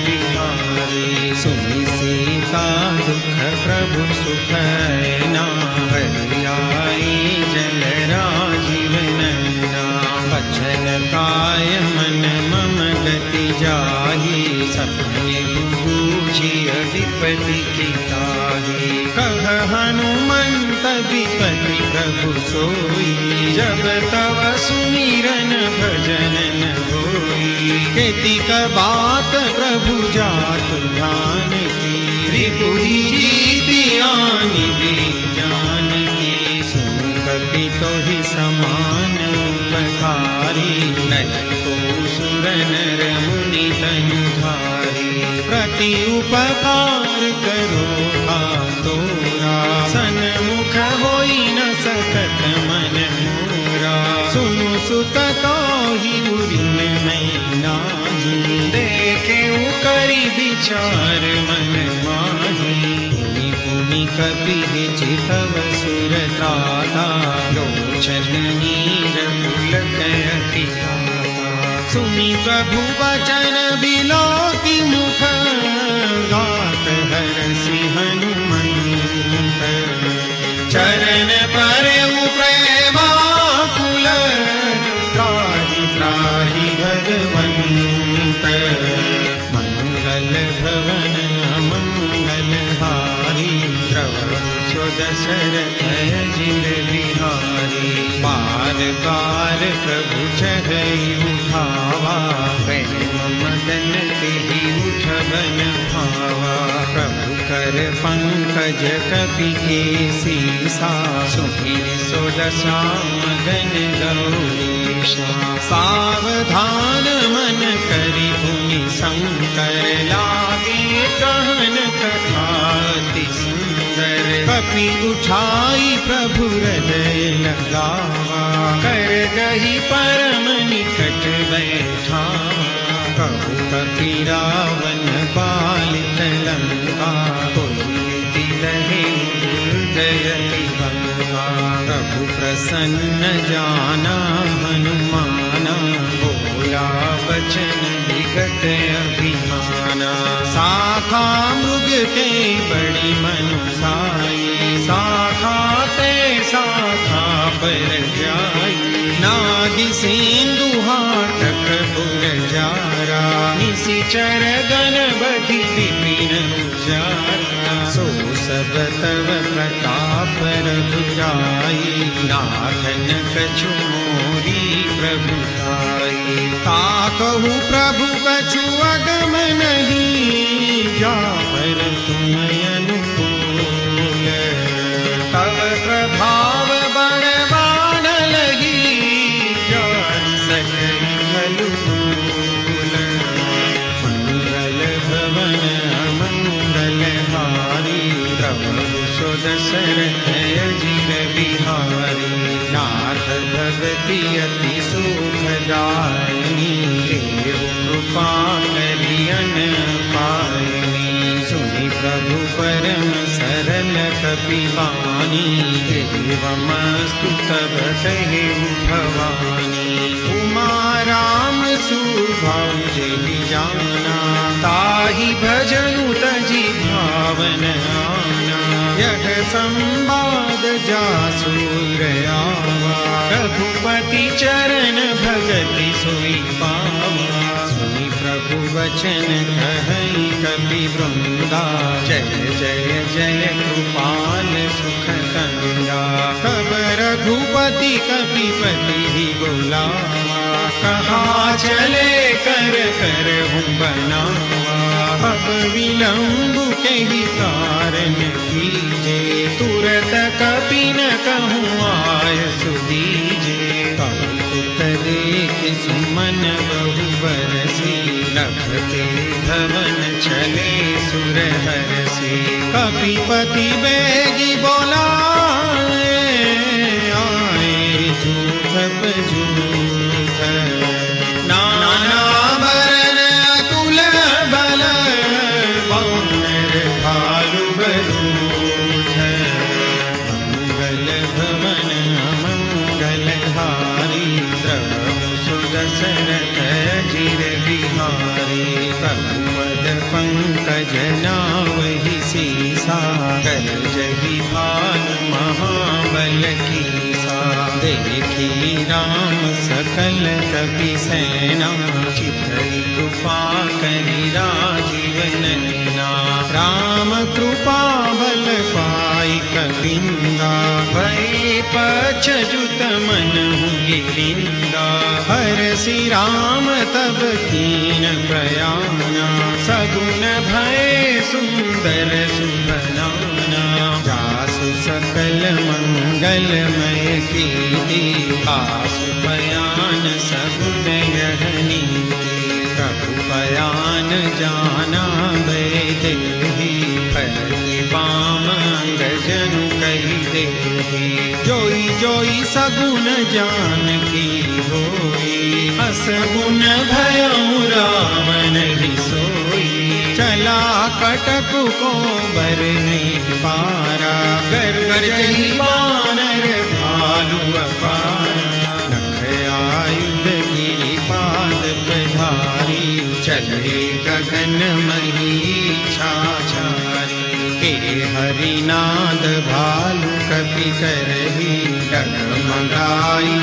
Speaker 3: बिहारी, सुनि सीता दुख प्रभु सुखैना, हरि आई जल राजीव नैना, बचन काय मन मम गति जाहि, सपने बूझि अधिपति की ताहि, कह हनुमंत विपति प्रभु सोई, जब तव सुमिरन भजन न होई, केतिक बात प्रभु जात ध्यान की, रिपुहि जीति आनि दी जानकी, सुन कपि तोहि समान उपकारी, नहीं को सुर नर मुनि तनुधारी, प्रति उपकार करो तोरा, सन्मुख होई न सकत मन मोरा, सुनु सुत तोहि उरिन मैं नाही, देखे करि विचार मन माही, पुनि पुनि कपि चितव सुरताता, लोचन नीर पुलक अति ताता, सुनि प्रभु वचन बिलोकि मुख, गात हरषि हनुमंत, चरण परउ प्रेमाकुल, त्राहि त्राहि भगवंत, मंगल भवन मंगल हारी, प्रभु सुदशरथ अजित बिहारी, बार बार प्रभु चढ़ई उठावा, प्रेम मदन तेहि उठबन भावा, प्रभु कर पंकज कपि केसीसा, सुधीर सोदसा मगन गौरीशा, सावधान मन करि पुनि शंकर, लागे कहन कथा अति सुंदर, कपि उठाई प्रभु हृदय लगावा, कर गही परम निकट बैठावा, कहु कपि रावण पालित लंका, कोई रहे हृदय भंगा, प्रभु प्रसन्न जाना हनुमाना, बोला वचन विगत अभिमाना। शाखा मृग के बड़ी मनुसाई, शाखा ते शाखा पर जाई। नागि सिंधु हाटक पुरजारा, निशिचर गणपति विपिन उजारा। सो सब तव प्रताप रघुराई, नाथन कछु मोरी प्रभुताई। ताकहु प्रभु कछु अगम नहीं, जा पर तुम अनुकूल। तव प्रभाव बड़वान लगी, जान सकल भलूल। मंगल भवन अमंगल हारी, प्रभु सुदशरथ अजिर बिहारी। नाथ भगति अति सुखदायिनी, देव कृपा करियन पायनी। सुनि प्रभु परम सरल कपिवानी, देवमस्तु तब कहेउ भवानी। उमा राम सुभाउ जेहि जाना, ताहि भजनु तजि भावन आना। यह संवाद जासु आवा, रघुपति चरण भगति सोई पावा। सुनि प्रभु वचन कहई कपि वृंदा, जय जय जय कृपाल सुख कंदा। तब रघुपति कपिपति ही बुलावा, कहा चले कर कर हूँ बनावा। अब विलंब के ही कारण कीजे, तुरत कपि न कहूँ आय सुदीजे। कौतुक देख सुमन बहु बरसी, लखते धवन चले सुर हरसी। कपिपति बेगी बोलाए, आए झूठ झूठ। नाना बरन अतुल बल, वानर भालु बरूठ। मंगल भवन अमंगल हारी, प्रभु सुदशरथ अजिर बिहारी। प्रभु पद पंकज नावहि सीसा, कर जहि भाल महाबल कीसा। देखी राम सकल कपि सेना, चितई कृपा करि राजीव नैना। राम कृपा बल पाई कपिंदा, भय पछजुत मनहु गिरिंदा। हरसि राम तब कीन प्रयाना, सगुन भय सुंदर सुभनाना। जासु सकल मंगलमय कीर्ति, आसु बयान सगुन यह नीति। प्रभु बयान जाना बैदेही, फलि बाम अंगजनु कहि देही। जोई जोई सगुन जानकी होई, असगुन भयउ रावण ही सोई। चला कटक को बर नहीं पारा, गरजहि वानर भालु अपारा। नख आयुध गिरिपाद प्रधारी, चले गगन मही छाछारी। हे हरिनाद भालु कपि करही, डगमगाई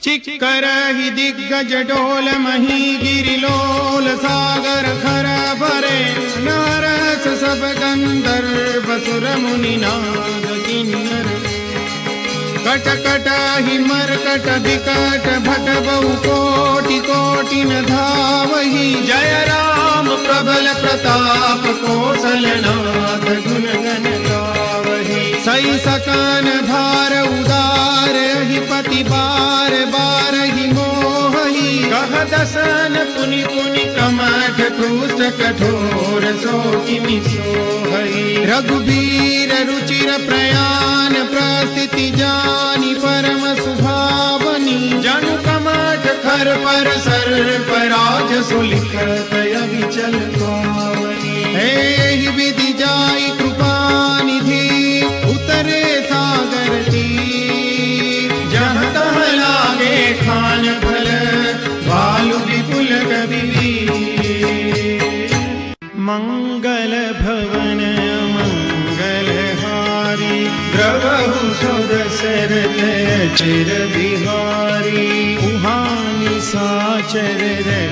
Speaker 3: चिक्करहि दिग्गज डोल मही। गिरिलोल सागर खर भरे, नारस सब गंधर्व सुर मुनि नाग किन्नर। कट कट ही मरकट विकट भट बहु कोटि कोटि न धावहि। जय राम प्रबल प्रताप कौशलनाथ, गुण गण गावहि। सई सकन धार उदार, ही पति बार बार ही मोहि। कह दसन पुनि पुनि कमठ, क्रूष्ट कठोर सो किमि सोहहि। रघुबीर रुचिर प्रयाण, प्रस्थिति जानी परम सुभावनी। जनु कमठ खर पर सर्प, राज सुलिखत अविचल पावनी। हे विधि जाई कृपा निधि, द्रवहु सो दशरथ अचिर बिहारी उहानी साचर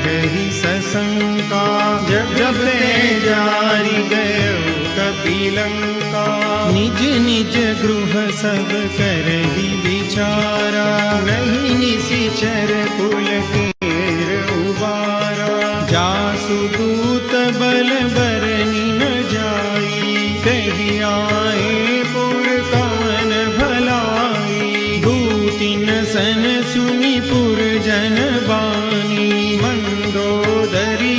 Speaker 3: रही सशंका जब जब ते जारी गयो कपिलंका निज निज गृह सब करहि विचारा नहीं निशिचर कुल केर उबारा जासु दूत बल बरनि न जाई कहि आए पुर कवन भलाई दूतिन सन सुनि पुर जन बानी मंदोदरी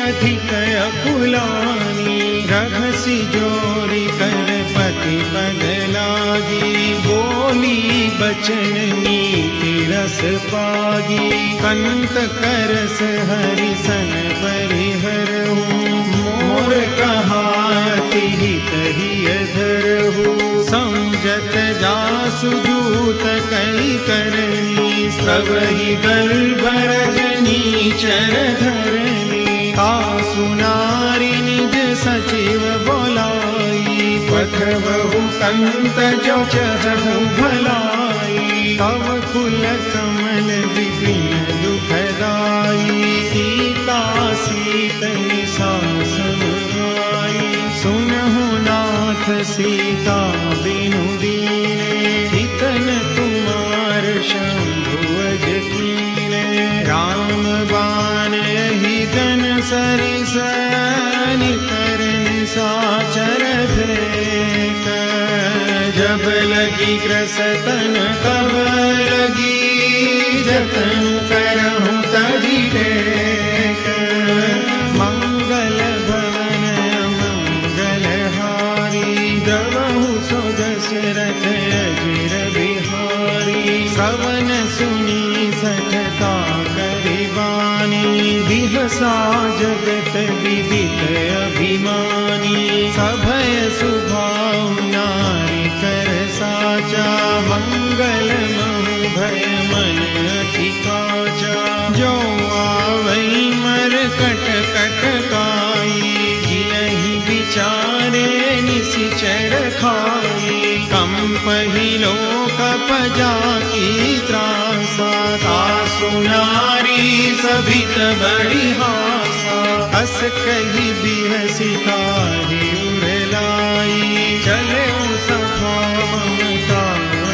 Speaker 3: अधिक अकुलानी रघसि जोरी कर पति पग लागी बोली बचन नीति रस पागी कंत करस हरि सन परिहरहु मोर कहाति हित हिय धरहु समझत जासु दूत कई करनी सबहि गल भरजनी चर धरनी तासु नारी निज सचिव बोलाई पठवहु कंत जो चहु भलाई तव कुल कमल विपिन दुखदाई सीता सीतनि सासन आई सुनहु नाथ सीता बिनु दीने हितन तुमार शंभु अज कीने राम बाण हितन सरिस निकरन साचर भेक जब लगी ग्रसतन तब लगी जतन करहु तजी टेक मंगल भवन मंगल हारी द्रवहु सो दशरथ अजिर बिहारी श्रवण सुनी सठता करिबानी बिहसा जगत विदित अभिमानी सभय सुभाव नारी कर साचा मंगल महु भय मन अति काचा जो आवई मर कट कट काई जियहि विचारे निशिचर खाई कंपहि लोक पजा की त्रासा तासु नारी सभित बड़ी हासा हस कही बिहसी ताहि उरलाई चले सभा ममता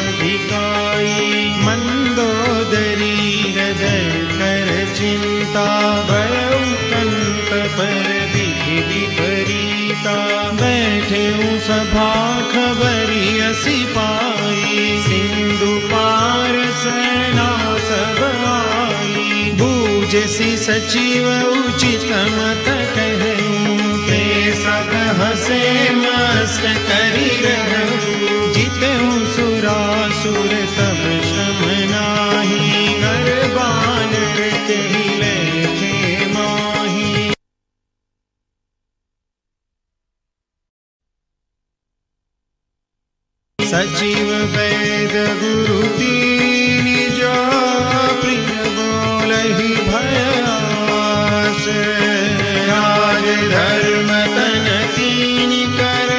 Speaker 3: अधिकाई मंदोदरी हृदय कर चिंता भयउ कंत पर विधि विपरीता बैठे सभा खबरी असी पाई सिंधु पार सेना सब आई बूझसी सचिव उचित मत कहूँ ते सब हसे मस्त करी रहूँ जितहु सुरासुर तब श्रम नाही गरबान कही लेखे माही सचिव वैद गुरु दीनि जो प्रिय बोलहि भयास राज धर्म तन कीनि कर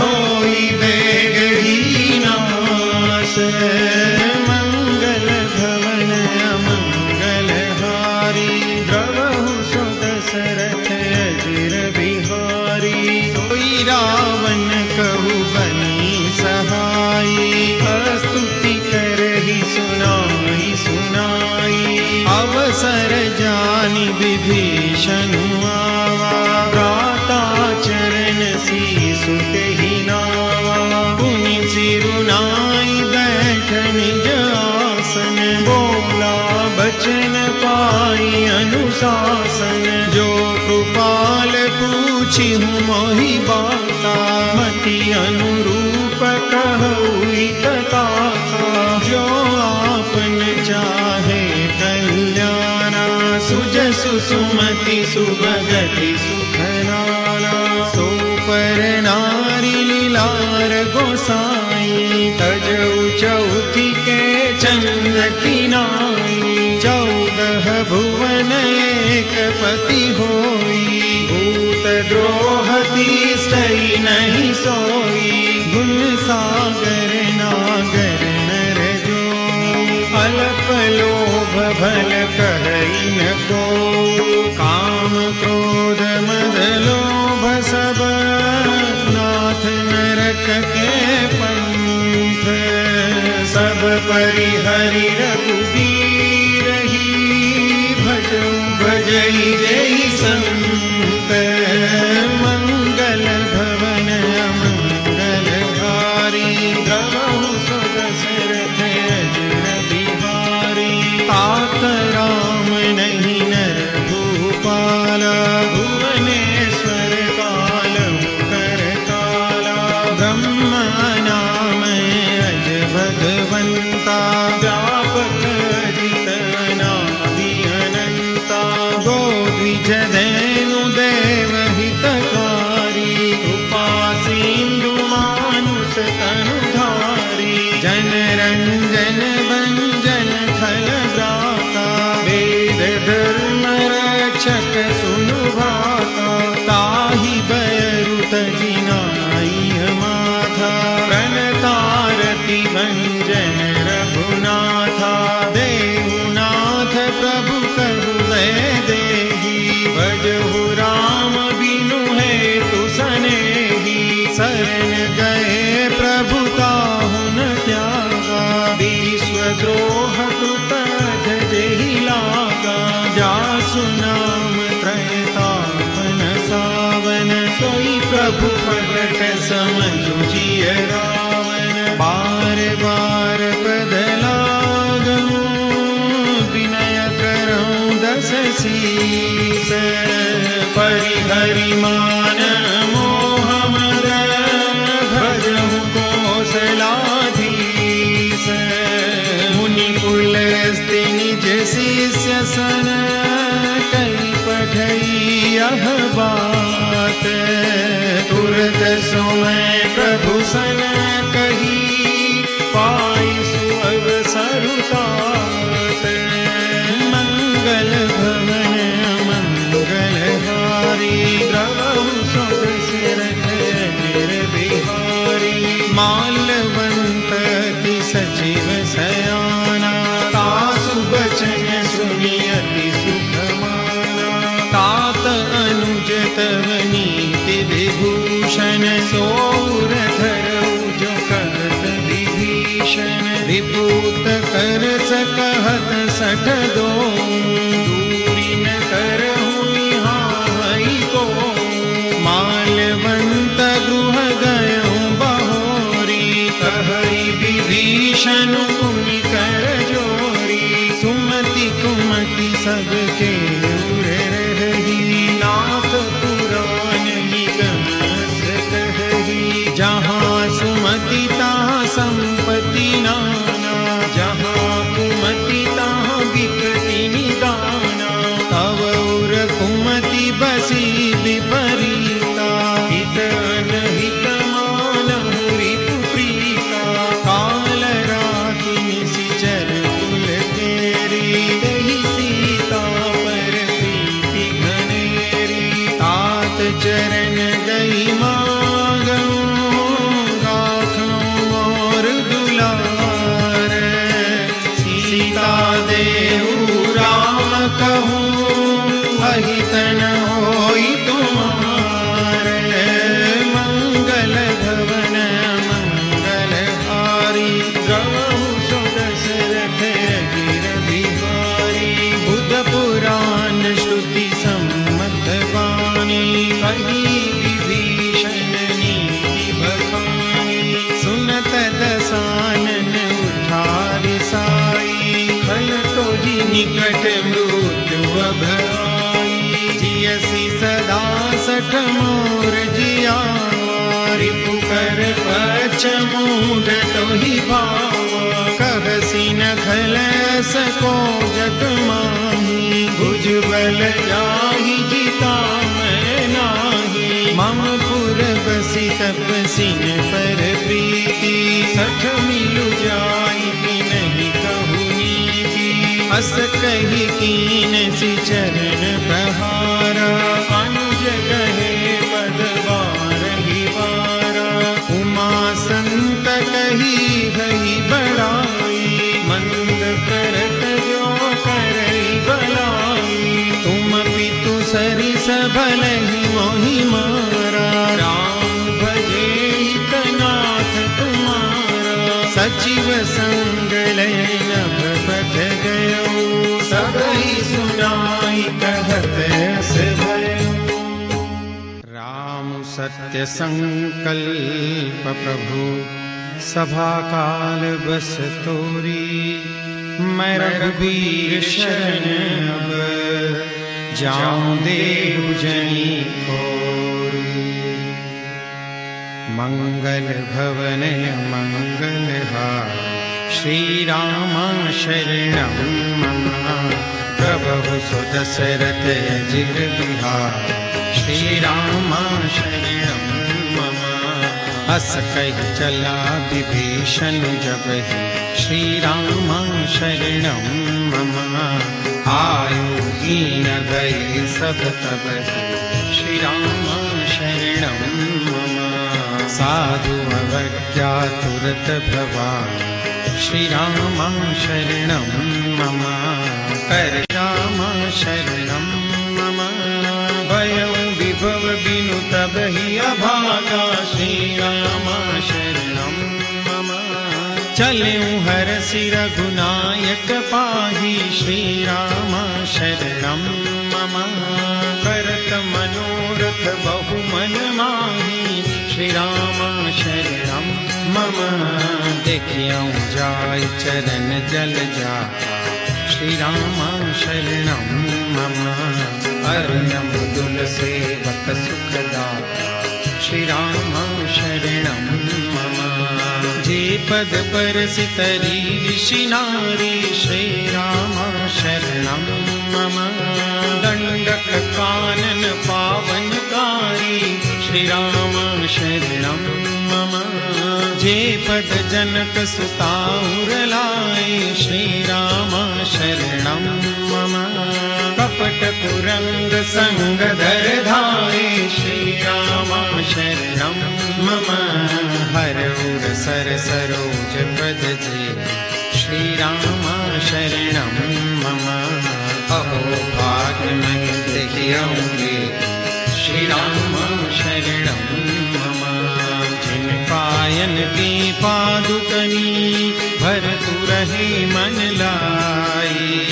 Speaker 3: होई बेग ही नाश मंगल भवन अमंगल हारी द्रवहु सो दशरथ अजिर बिहारी सोई रावण कहु बनी सहाई स्तुति करहि सुनाई सुनाई अवसर जानि विभीषण आवा प्राता चरण सीसु तेहि नावा पुनि सिरुनाई बैठन आसन बोला बचन पाई अनुशासन जो कृपाल पूछि हूँ मोहि बाता मति अनुरूप कहूई तथा जो आपन चाहे कल्याणा सुजसु सुमति सुभगति सुखनाना सो पर नारी लीलार गोसाई तजऊ चौथी के चंद किनाई 14 भुवन एक पति होई भूत द्रोह तीष्टि नहीं सोई गुण सा फल कहई न को। काम क्रोध मद लोभ सब नाथ नरक के पंथ। सब परिहरि रघुबीर ही भजऊ भजई जय संत। मंगल भवन मंगल हारी द्रवहु सुख दशरथ अजर बिहारी। तात राम नहीं नर भूपाला भुवनेश्वर कालहु कर काला। ब्रह्मा नाम अज भगवंता व्यापक अजित अनादि अनंता। गो द्विज धेनु देव हितकारी कृपा सिंधु मानुष तनुधारी। जन रंजन भंजन खल भ्राता वेद धर्म रक्षक सुनु भाता। ताहि बयरु तजिनाई माथा प्रणतारति भंजन रघुनाथा। देहुनाथ प्रभु कहु वैदेही भजहु राम बिनु हेतु सनेही। शरण गए प्रभु ताहु न त्यागा विश्वद्रोह कृत जहि लागा। जासु नाम त्रयतापन सावन सोई प्रभु प्रकट समझु जिय रावण। बार बार पद लागहु विनय करऊं दस शीस। परिहरि मान मोह मद भजहु कौशलाधीश। मुनि पुलस्त्य निज शिष्य सन कई पठई यह बात। तुरत सोमय प्रभु सन कही पाई सुअवसर तात। मंगल भवन मंगल हारी द्रवहु सुख दशरथ अजर बिहारी। माल्यवंत की सचिव सयाना तासु बचन सुनि अति सुख माना। तात अनुज तव नीति विभूषण सोर धरऊ जो कहत विभीषण। विभूत कर सकहत सठ दो दूरी न करहु निहाई को। माल्यवंत गृह गयऊं बहोरी कहई विभीषण मुनि कर जोरी। सुमति कुमति सबके उर रही नाथ पुराण निगम कही। जहाँ सुमति तहाँ संपत्ति नाना जहाँ कुमति तहाँ विपत्ति निदाना। तव उर कुमति बसी विपरीता हित अनहित मानहु रिपु प्रीता। काल राति निशिचर कुल तेरी दही सीता पर प्रीति घनेरी। तात चरण गई मागऊं गाथूं और दुलार। सीता देहु राम कहूँ अहित न होई तुम्हार। मंगल भवन मंगल हारी द्रवहु सो दशरथ अजर बिहारी। बुध पुराण श्रुति सम्मत वाणी कही विभीषण नीति बखानी। सुनत दसानन उठारि साई खल तोहि निकट मृत्यु भय। जियसि सदा सठ मोर जियावा। रिपुकर पक्ष मूढ़ तोहि भावा। कहसि न खलस को जग माही भुजबल जाहि जिता मैं नाही। मम पुर बसि तपसिन पर प्रीति सठ मिलु जाई नहीं कहु नीति। अस कही कीन सि चरण प्रहारा अनुज कहे पद बारहि बारा। उमा संत कही भई बड़ाई मंद करत जो कर शिव संग लय नभ बध गयो, सबई सुनाई कहत अस भयो। राम सत्य संकल्प प्रभु सभा काल बस तोरी, मैं रघुबीर शरण अब जाऊं देव जनी कोरी। मंगल भवनय मंगलहार, श्री राम शरणं मम। प्रभु सुदशरथ अजिर बिहार, श्री राम शरणं मम। अस कहि चला विभीषण जबहि, श्री राम शरणं मम। आयु हीन भय सब तबहि, श्री राम शरणं मम। साधु अवज्ञा तुरत भवान, श्री राम शरणं मम। कर राम शरणं मम। भयं विभव बिनु तबहि अभागा, श्री राम शरणं मम। चलऊं हरषि रघुनायक पाहि, श्री राम शरणं मम। करत मनोरथ बहु मन माहि, श्री राम शरणं मम। देखियौ जाय चरण जल जाता, श्री राम शरणं मम। अरुणम दुल सेवक सुखदाता, श्री राम शरणं मम। जे पद परसितरी ऋषि नारी, श्री राम शरणं मम। दंडक कानन पावनकारी, श्री राम शरणं मम। जे पद जनक सुता उर लाए, श्री राम शरणं मम। कपट कुरंग संग धर धारे, श्री राम शरणं मम। हर उर सर सरोज पद जे, श्री राम शरणं मम। अहो भाग्य मैं देखियौंगे, श्री राम शरणं मम। जिन पायन की पादुकनी, भरतु रहे मन लाई।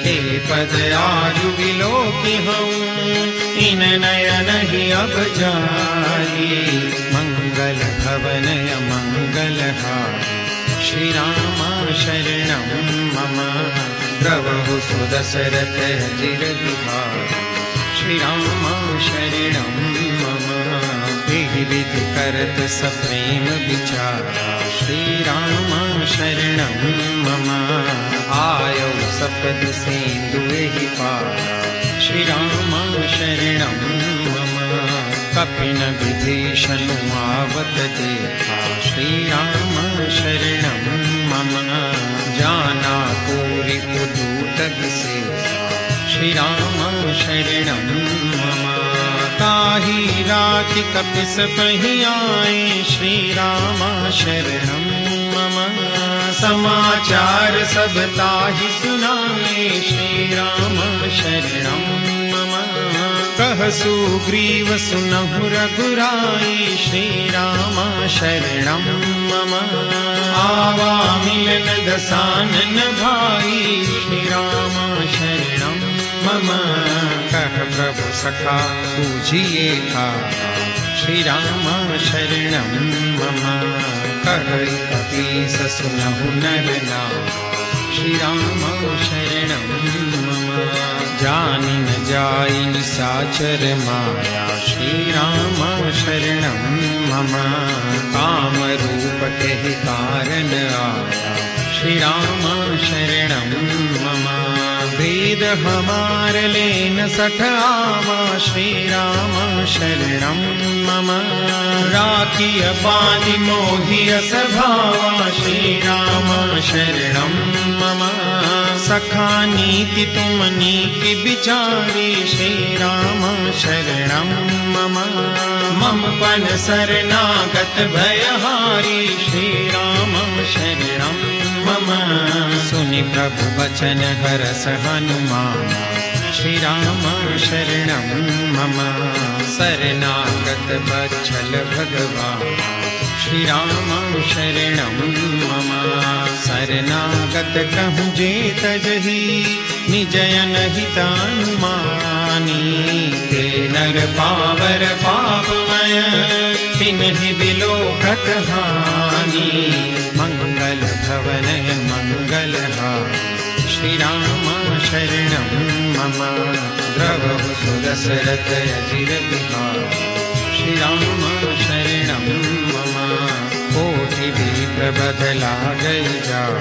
Speaker 3: हे पद आजु विलोकि हूँ, इन नयन ही अब जाई। मंगल भवनय मंगलहार, श्री राम शरणं मम। प्रभु सुदशरथ अजिर बिहार, श्री राम शरणं मम। एहि विधि करत सप्रेम विचारा, श्री राम शरणं मम। आयौ सपदि सेंदु एहि पारा, श्री राम शरणं मम। कपिन विभीषण आवत देखा, श्री राम शरणं मम। जाना पूरि पुदूत विशेषा, श्री राम शरणं मम। ताहि राखि कपिस पहि आए, श्री राम शरणं मम। समाचार सब ताहि सुनाए, श्री राम शरणं मम। कह सुग्रीव सुनहु रघुराई, श्री राम शरणं मम। आवा मिलन दसानन भाई, श्री राम शरणं मम। कह प्रभु सखा पूजिए का, श्री राम शरणं मम। कह कपीस सुनहु नर नाम, श्री राम शरणं मम। जानि न जाई निशाचर माया, श्री राम शरणं मम। काम रूप के कारण आया, श्री राम शरणं मम। वेद हमार लेन सठ आवा, श्री राम शरणं मम। राखिय पानि मोहिय सभावा, श्री राम शरणं मम। सखा नीति तुम नीति विचारी, श्री राम शरणं मम। मम पन शरणागत भयहारी, श्री राम शरणं मम। सुनि प्रभु वचन हरष हनुमान, श्री राम शरणं मम। शरणागत वत्सल भगवान, श्री राम शरणं मम। शरणागत कहूँ जे तजहि निजयन हितानुमानी। ते नर पावर पापमय तिन्हि बिलोकत हानि। मंगल भवनय मंगलहारी श्री राम शरणं मम। द्रवहु सुदशरथ अजिर बिहारी श्री राम शरणं मम। कोटि विप्रबध लागै जाओ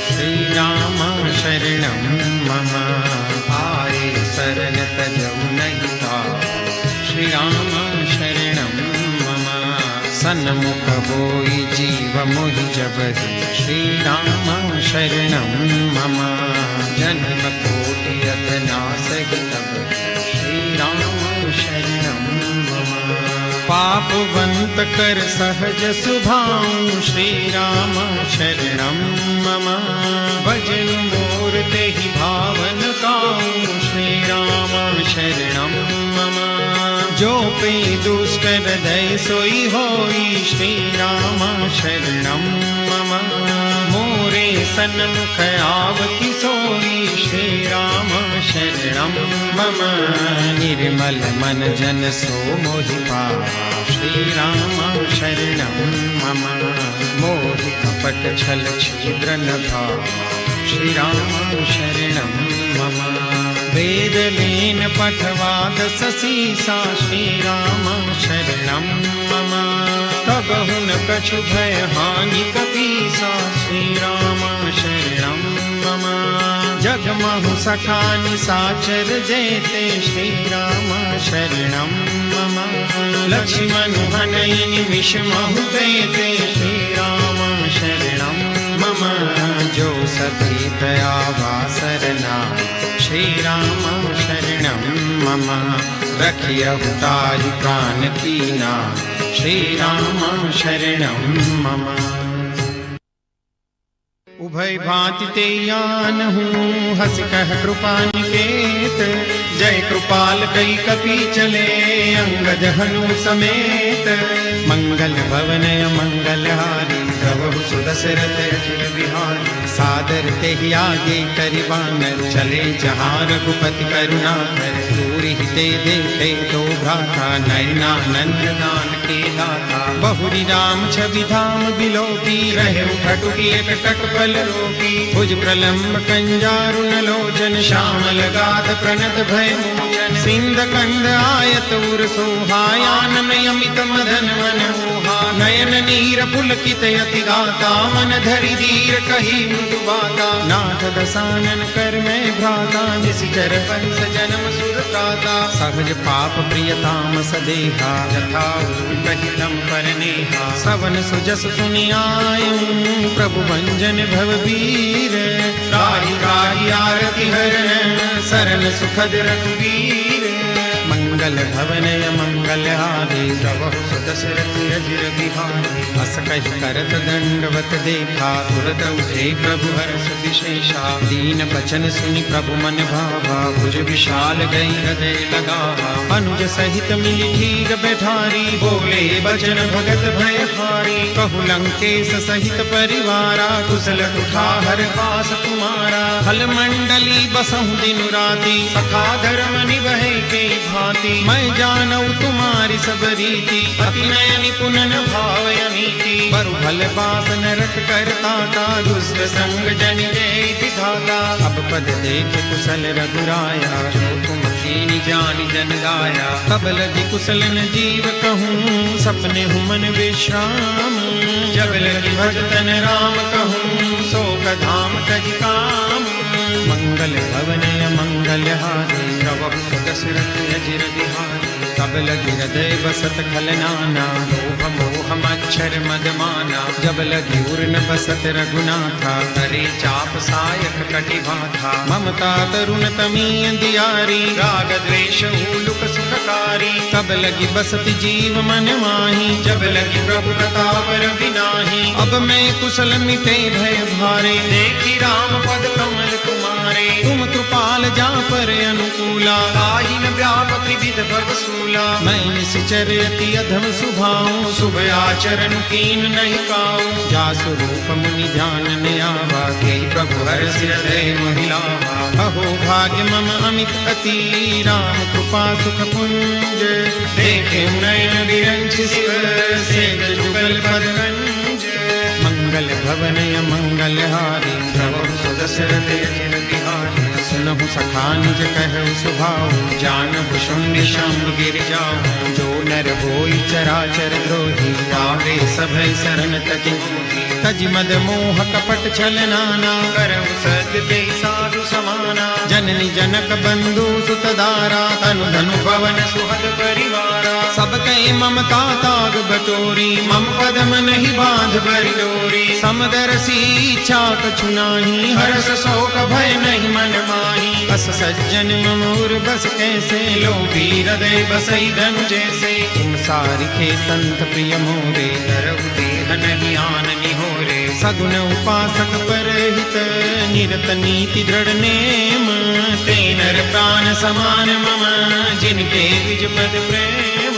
Speaker 3: श्री राम शरणं मम। आए शरण तजौ नहीं ताओ श्री राम शरणं मम। सन्मुख होई जीव मोहि जबहि श्री राम शरणं मम। जन्म कोटि अघनासहि तब श्री राम शरणं मम। पापवंत कर सहज सुभाऊ श्री राम शरणं मम। भजन मोर तेहि भावन काऊ श्री राम शरणं मम। जो पे दुष्ट हृदय सोई होई श्री राम शरणं मम। मोरे सन्मुख आवति सोई श्री राम शरणं मम। निर्मल मन जन सो मोहि पावा श्री राम शरणं मम। मोहि कपट छल छिद्र न भावा श्री राम शरणं मम। वेद लीन पठवाद ससीसा श्री राम शरणं मम। तब हुन कछु भय हानि कपीसा श्री राम शरणं मम। जगमहु सखा निसाचर जेते श्री राम शरणं मम। लक्ष्मण हनय निमिष महु देते श्री राम शरणं मम। जो सती दया वासरना श्री राम शरणं मम। रखियहु ताहि प्राण कीना श्री राम शरणं मम। उभय भांति ते यानहूँ हस कह कृपा निकेत। जय कृपाल कई कपि चले अंगद हनु समेत। मंगल भवनय मंगलहारी प्रभु सुदशरथ अजिर बिहारी। सादर तेहि आगे करि वानर चले जहाँ रघुपति करुणाकर। दूरि ते देखे तो भ्राता नयनानंद दान के दाता। बहुरी राम छवि धाम बिलोकी रहे खटुकी एक टक बल रोकी। भुज प्रलम्ब कंजारुन लोचन श्यामल गाध प्रणत भय मोचन। सिंध कंद आयत उर सोहायानन यमित मदन मन मोहा। नयन नीर पुलकित यति गाता मन धरि धीर कही मृदु बाता। नाथ दसानन कर मैं भ्राता निशिचर वंश जन्म सुर त्राता। सहज पाप प्रियताम सदेहा यथा कहितम परनेहा। सवन सुजस सुनि आयऊं प्रभु भंजन भव वीर। राही राही आरति हरण सरन सुखद रघुवीर। मंगल भवनय मंगलहारी प्रभु सुदशरथ अजिर बिहारी। अस कहि करत दंडवत देखा तुरत उठे प्रभु हर्ष विशेषा। दीन बचन सुनि प्रभु मन भावा भुज विशाल गई हृदय लगावा। अनुज सहित मिली ठीक बैठारी बोले बचन भगत भयहारी। कहु लंकेश सहित परिवारा कुशल कुठार पास तुम्हारा। हल मंडली बसहु दिन राति सखा धर्म निभै के भांति। मैं जानऊ तुम्हारी सब रीति अति नय निपुण भावय नीति। बरु भल बास नरक करता का दुष्ट संग जन जय विधाता। अब पद देख कुशल रघुराया जो तुम कीनी जानि जन गाया। तब लगी कुशल न जीव कहूँ सपने हूँ मन विश्राम। जब लगी भजतन राम कहूँ शोक धाम तज काम। मंगल भवनय मंगलहारी प्रभु सुदशरथ अजिर बिहारी। तब लगी हृदय बसत खलनाना लोभ मोह मच्छर मदमाना। जब लगी उर्न बसत रघुनाथा करे चाप सायक कटिभाथा। ममता तरुण तमीय दियारी राग द्वेष उलुक सुखकारी। तब लगी बसत जीव मन माही जब लगी प्रभु प्रताप रविनाही। अब मैं कुशल मिटे भय भारे देखी राम पद कमल कुमार। तारे। तुम कृपाल जा पर अनुकूला,
Speaker 2: ताहि न व्याप त्रिविध भव सूला।
Speaker 3: मैं निश्चर अति अधम सुभाऊं,
Speaker 2: शुभ आचरण कीन नहीं काऊ।
Speaker 3: जा स्वरूप मुनि ध्यान ने आवा,
Speaker 2: हे प्रभु हर्ष हृदय महिलावा।
Speaker 3: अहो भाग्य मम अमित अति, राम कृपा सुख पुंज।
Speaker 2: देखे नयन विरंच शिव, सेज जुगल पदगंज।
Speaker 3: मंगल भवनय मंगल हारी,
Speaker 2: प्रभु सुदशरथ अजिर बिहारी।
Speaker 3: सुनहु सखा निज कहु सुभाऊ,
Speaker 2: जानहु शून्य शंभ गिर जाऊं।
Speaker 3: जो नर होई चराचर द्रोही,
Speaker 2: आवे सभय शरण तज मोहि।
Speaker 3: तज मद मोह कपट छल नाना,
Speaker 2: करहु सत्य ते साधु समाना।
Speaker 3: जननी जनक बंधु सुत दारा, तनु धनु
Speaker 2: पवन सुहद परिवारा।
Speaker 3: सब कई ममता ताग बटोरी, मम पदम नहीं बांध बरि डोरी। समदरसी इच्छा कछु नाही,
Speaker 2: हर्ष शोक भय नहीं मन माही।
Speaker 3: बस सज्जन मम उर बस कैसे,
Speaker 2: लोभी हृदय बसई धनु जैसे।
Speaker 3: तुम सारिखे संत प्रिय मोरे,
Speaker 2: धरहु देह नहीं आन निहोरे।
Speaker 3: सगुन उपासक परहित, निरत नीति दृढ़ नेम।
Speaker 2: ते नर प्राण समान मम, जिनके द्विज पद प्रेम।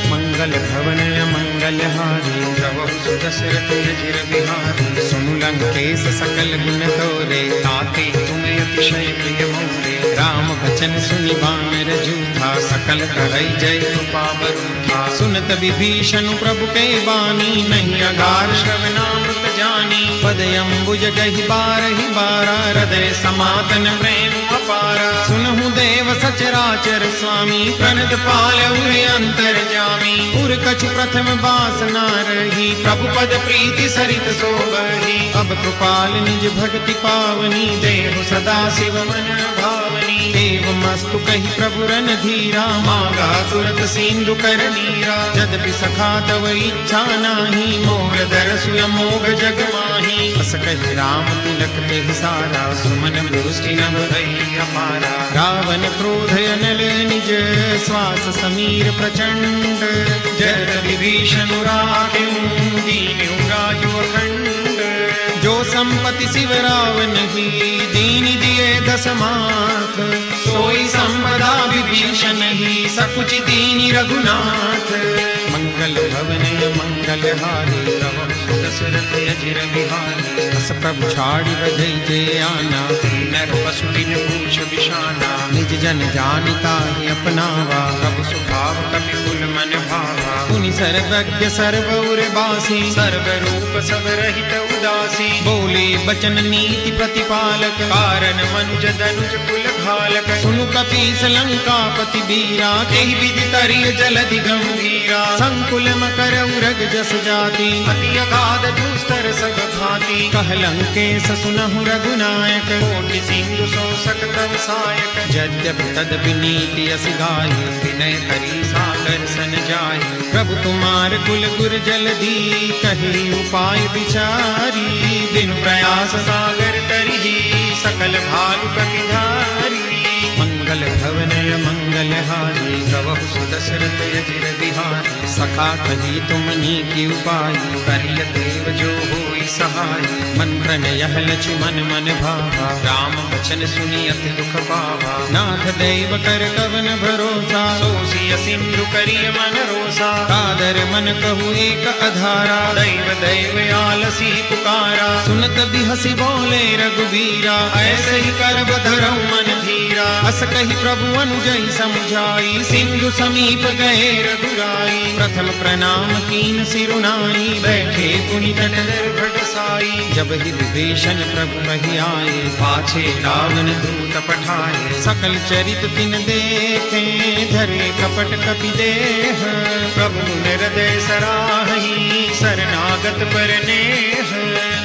Speaker 3: मंगल भवन मंगल हारी,
Speaker 2: प्रभु सुदशरथ अजिर बिहारी।
Speaker 3: सुनु लंकेश सकल गुण तोरे,
Speaker 2: ताते तुम अतिशय प्रिय मोरे।
Speaker 3: राम बचन सुनि बानर जूठा, सकल कहै जय कृपा बरूठा। सुनत विभीषण प्रभु के बानी, नहीं अगार श्रवणामृत जानी। पद अम्बुज गहि बारहि बारा, हृदय समातन प्रेम अपारा। सुनहु देव सचराचर स्वामी,
Speaker 2: प्रणत पालउ अंतर जामी।
Speaker 3: उर कछु प्रथम बासना रही,
Speaker 2: प्रभु पद प्रीति सरित सोबही।
Speaker 3: अब कृपाल निज भक्ति पावनी,
Speaker 2: देहु सदा शिव मन भावनी।
Speaker 3: देव मस्तु कही प्रभु रन धीरा,
Speaker 2: मांगा तुरत सिंधु कर नीरा।
Speaker 3: यद्यपि सखा तव इच्छा नाही,
Speaker 2: मोर दरसु अमोघ जग माही।
Speaker 3: बस कही राम तिलक ते सारा,
Speaker 2: सुमन दृष्टि नभ भई अपारा।
Speaker 3: रावण क्रोध अनल निज, श्वास समीर प्रचंड।
Speaker 2: जय विभीषण राखें, दीन्हु राजु अखंड।
Speaker 3: जो संपत्ति शिव रावण ही, दीन दिए दस माथ।
Speaker 2: सोई संपदा विभीषण ही, सकुच दीनि रघुनाथ।
Speaker 3: मंगल भवन मंगल हारी,
Speaker 2: प्रभु सुदशरथ अजिर बिहारी।
Speaker 3: बस प्रभु छाड़ी बधई जे आना,
Speaker 2: नर पशु बिन पूछ बिशाना।
Speaker 3: निज जन जानिता ही अपनावा,
Speaker 2: प्रभु सुभाव कपि कुल मन भावा।
Speaker 3: पुनि सर्वज्ञ सर्वौर बासी,
Speaker 2: सर्व रूप सब रहित उदासी।
Speaker 3: बोले बचन नीति प्रतिपालक,
Speaker 2: कारण मनुज दनुज कुल घालक।
Speaker 3: सुनु कपीस लंकापति बीरा,
Speaker 2: केहि विधि तरिय जलधि गंभीरा।
Speaker 3: संकुल मकर उरग जस जाति,
Speaker 2: अति अगाध दुस्तर सब भांति।
Speaker 3: कह लंकेश सुनहु रघुनायक,
Speaker 2: कोटि सिंधु सो सकतव सायक।
Speaker 3: यद्यपि तदपि नीति अस गाई,
Speaker 2: विनय करी सागर सन जाय।
Speaker 3: प्रभु तुम्हार कुल गुर जलधि, कही उपाय विचारी।
Speaker 2: दिन प्रयास सागर तरिहि, सकल भालु कपिधारी।
Speaker 3: मंगल भवन मंगल हारी,
Speaker 2: प्रभु सुदशरथ अजिर बिहारी।
Speaker 3: सखा कही तुमनी की उपाय,
Speaker 2: करिय देव जो होई सहाय।
Speaker 3: मंत्र यह लक्ष्मण मन भावा,
Speaker 2: राम वचन सुनि अति दुख पावा।
Speaker 3: नाथ दैव कर कवन भरोसा,
Speaker 2: सोसिय सिंधु करिय मन रोसा।
Speaker 3: कादर मन कहु एक अधारा,
Speaker 2: दैव दैव आलसी पुकारा।
Speaker 3: सुनत बिहसी बोले रघुबीरा,
Speaker 2: ऐसे ही कर बधरऊ मन धीरा।
Speaker 3: अस कही प्रभु अनुजई समझाई,
Speaker 2: सिंधु समीप गए रघुराई।
Speaker 3: प्रथम प्रणाम कीन सिरुनाई,
Speaker 2: बैठे पुनि तट निर्भट साई।
Speaker 3: जब ही विभीषण प्रभु कही आए,
Speaker 2: पाछे रावण दूत पठाए।
Speaker 3: सकल चरित तिन देखे, धरे कपट कपि देह।
Speaker 2: प्रभु हृदय सराही, शरणागत पर नेह।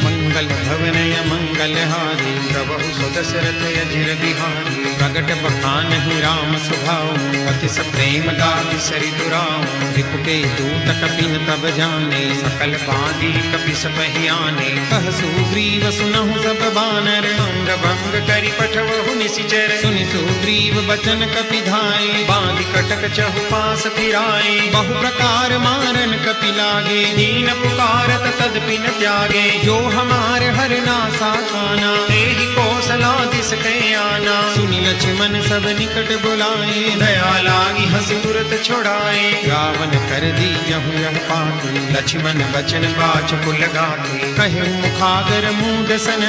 Speaker 3: मंगल भवन मंगल हारी,
Speaker 2: प्रभु सुदशरथ अजिर बिहारी।
Speaker 3: प्रगट बखान ही राम सुभाऊ,
Speaker 2: अति प्रेम गाति सरि दुराऊ।
Speaker 3: रिपु के दूत कपिन तब जाने,
Speaker 2: सकल बांधी कपि सपहि आने।
Speaker 3: कह सुग्रीव सुनहु सब बानर,
Speaker 2: अंग भंग करि पठवहु निशिचर।
Speaker 3: सुनि सुग्रीव बचन कपि धाये,
Speaker 2: बांधि कटक चहु पास फिराए।
Speaker 3: बहु प्रकार मारन कपि लागे,
Speaker 2: दीन पुकारत तदपि न त्यागे।
Speaker 3: जो हमार हर नासा खाना,
Speaker 2: तेहि कौशला दिस कै
Speaker 3: हनुमन सब निकट बुलाए, दया लागी हंसी तुरत छोड़ाए। रावण कर दी जहु यह पाती, लक्ष्मण बचन बाच पुल गाते। कहे मुखागर मूड सन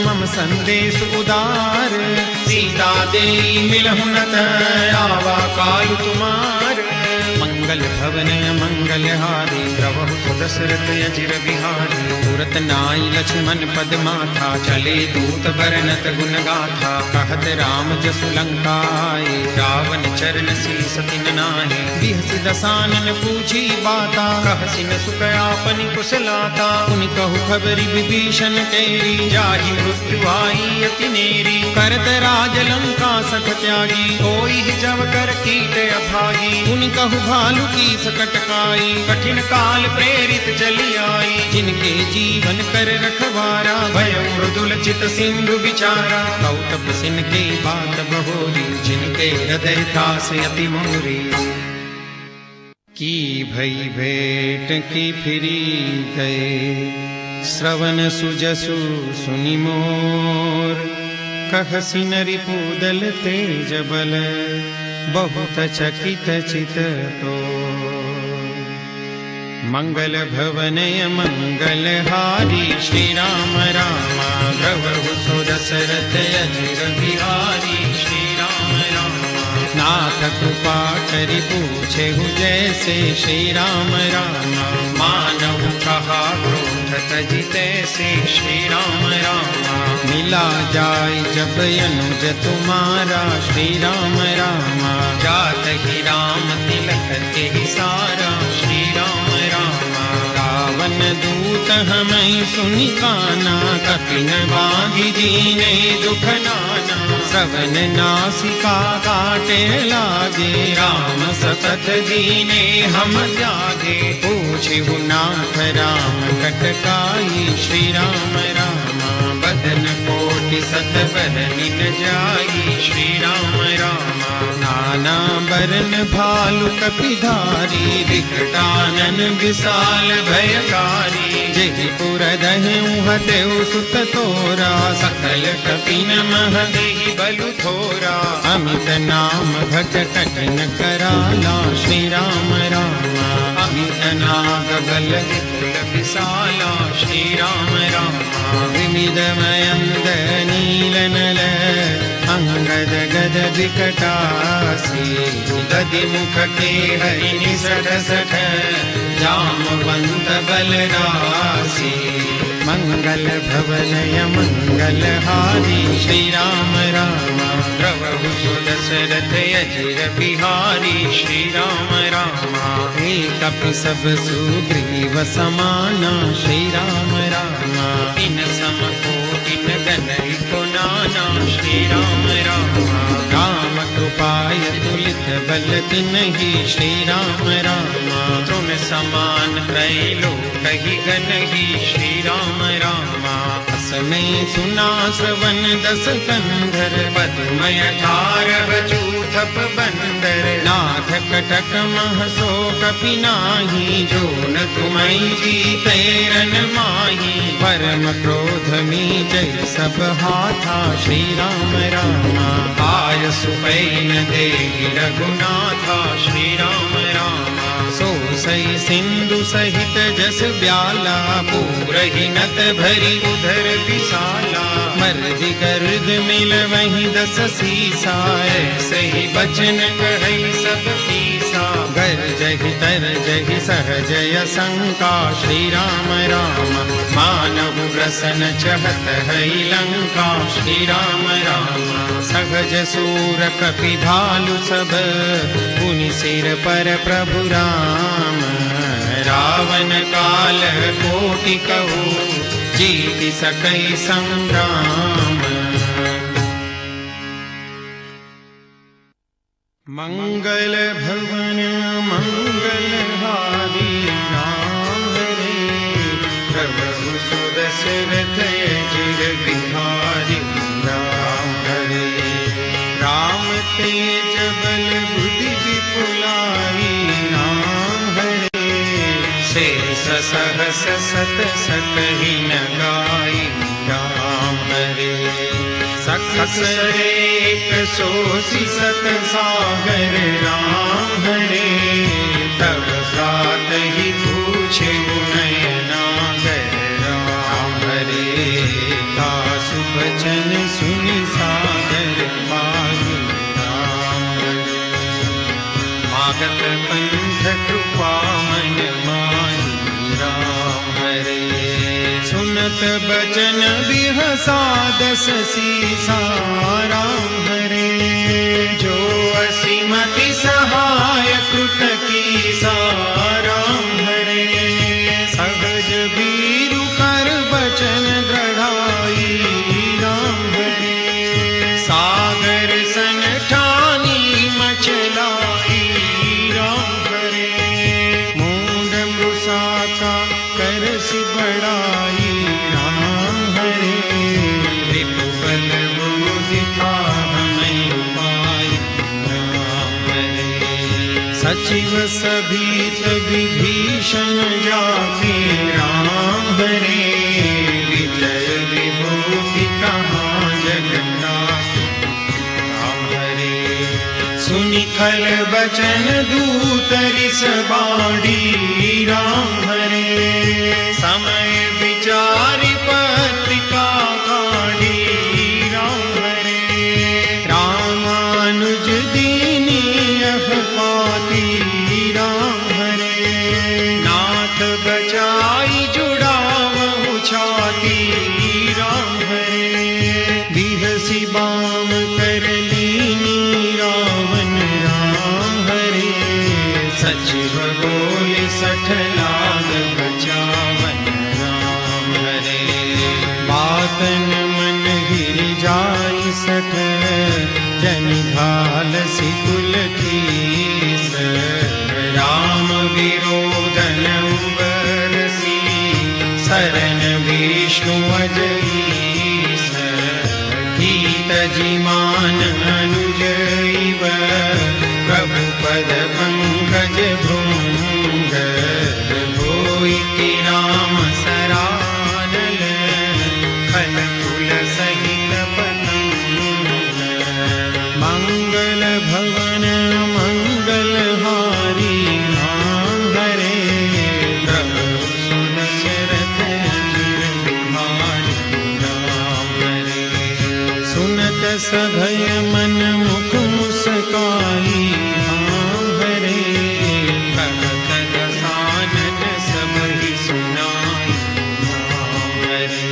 Speaker 3: मम संदेश उदार, सीता दे मिलहु नत आवा काल तुम्हार। मंगल भवन मंगल हारी, प्रभु सुदशरथ अजिर बिहारी। तुरत नाई लक्ष्मण पद माथा, चले दूत बरनत गुण गाथा। कहत राम जसु लंका आए, रावण चरण शीस तिन नाहि। बिहसि दसानन पूछी बाता, कहसि न सुख आपनि कुशलाता। पुनि कहु खबरि विभीषण तेरी, जाहि मृत्यु आई अति नेरी। करत राज लंका सख त्यागी, कोई जब कर कीट अभागी। पुनि कहु भालु की सकट काई, कठिन काल प्रेरित चली आई। जिनके जीवन कर रखवारा, भय मृदुल चित सिंधु विचारा। कौतप सिन की बात बहोरी, जिनके हृदय था से अति मोरी। की भई भेंट की फिरी गए, श्रवण सुजसु सुनि मोर। कहसि नरि पूदल तेज बल, बहुत चकित चित तो। मंगल भवनय मंगल हारी, श्री राम रामा द्रवहु सो दशरथ अजिर बिहारी। श्री राम रामा नाथ कृपा करि पूछे हु जैसे, श्री राम रामा मानहु कहा क्रोध तजि तैसे। श्री राम रामा मिला जाय जब अनुज तुम्हारा। श्री राम रामा जात ही राम तिलक के ही सारा। श्री राम रामा रावण दूत हमें सुनि काना, कपिन बांधि दीने दुख नाना। श्रवण नासिका काटे लागे, राम सतत दीने हम त्यागे। पूछिहु नाथ राम कटकाई, श्री राम रामा बदन कोटि सत बरनिन जाई। श्री राम रामा नाना बरन भालु कपिधारी, विकटानन विशाल भयकारी। जेहि पुर दहु हतेउ सुत तोरा, सकल कपिन मह देहि बलु थोरा। अमित नाम भट कठिन कराला, श्री राम रामा अमित नाग बल विपुल विशाला। श्री राम रामा विविध मयंद नील नल, अंगद गद विकटासी। दधि मुख के हरि निसठ सठ, जामवंत बलरासी। मंगल भवनय मंगल हारी, श्री राम रामा द्रवहु सो दशरथ अजिर बिहारी। श्री राम रामा कपि सब सुग्रीव समाना। श्री राम रामा इन सम कोटिन गनहि को नाना। श्री राम रामा राम कृपाय तुलित बल तिन्हि। श्री राम रामा तृण समान त्रैलोक ही गनहि। श्री राम रामा असमय सुना श्रवण दस कंधर, पद्मय 18 चूथप बंदर। नाथ कटक महसो कपि नाही, जो न तुम्हि जीते रन माही। परम क्रोध में जय सब हाथा। श्री राम रामा आय सुपैन देहि रघुनाथा। श्री राम रामा सो सई सिंधु सहित जस ब्याला, पूरहि नत भरी उधर विशाला। मर्दि गर्द मिल वही दस सीसा, ऐसे बचन कहै सब पीसा। गर्जहि तरजहि सहजय शंका। श्री राम राम मानव रसन चहत है लंका। श्री राम राम सहज सूर कपि भालु सब, पुनि सिर पर प्रभु राम। रावण काल कोटि कहु, जीति सकै संग्राम। मंगल भवन मंगल हारी, राम हरे प्रभु सो दशरथ अजिर बिहारी। राम हरे राम तेज बल बुद्धि विपुलाई। राम हरे शेष सहस सत सकहि न गाई। राम हरे सकल ससरेक सोसी सत सागर राम हरे तब प्रात ही पूछे नयनागर राम हरे तासु बचन सुनि सागर पाहि राम हरे मागत पंथ कृपा मन माहि राम हरे सुनत बचन बिहसा दस सीसा राम हरे जो असीमति सहाय कृत कीसा राम हरे सहज वीरु कर बचन दृढ़ाई राम हरे सागर सन ठानी मचलाई राम हरे मूढ़ मृषा का करसि बड़ाई राम हरे रिपुबल बुद्धि हमें पाई राम हरे सचिव सभीत विभीषण जाति राम हरे विजय विभूति कहाँ जगन्नाथ राम हरे सुनि खल बचन दूत रिस बाड़ी राम हरे समय विचारि पत्रिका काढ़ी राम हरे रामानुज दीनी यह पाती राम हरे नाथ बचाई जुड़ावहु छाती राम हरे बिहसी बाम कर लीनी रावण राम हरे सचिव बोले सठ लाग बचावन राम हरे बातन मन गिर जाई सठ जन घाल सिकुल कीस राम विरोधन उबरसी शरण विष्णु अजईस गीत जिमान अनुजैव प्रभु पद पंकज भृंग होई कि राम सरानल खल कुल सहित पतंग मंगल भवन मंगल हारी राम हरे प्रभु सुन शरथ चिर बिहारी राम हरे सुनत सभय मन मुख मुस्काई राम हरे कहत दसानन सब ही सुनाई राम हरे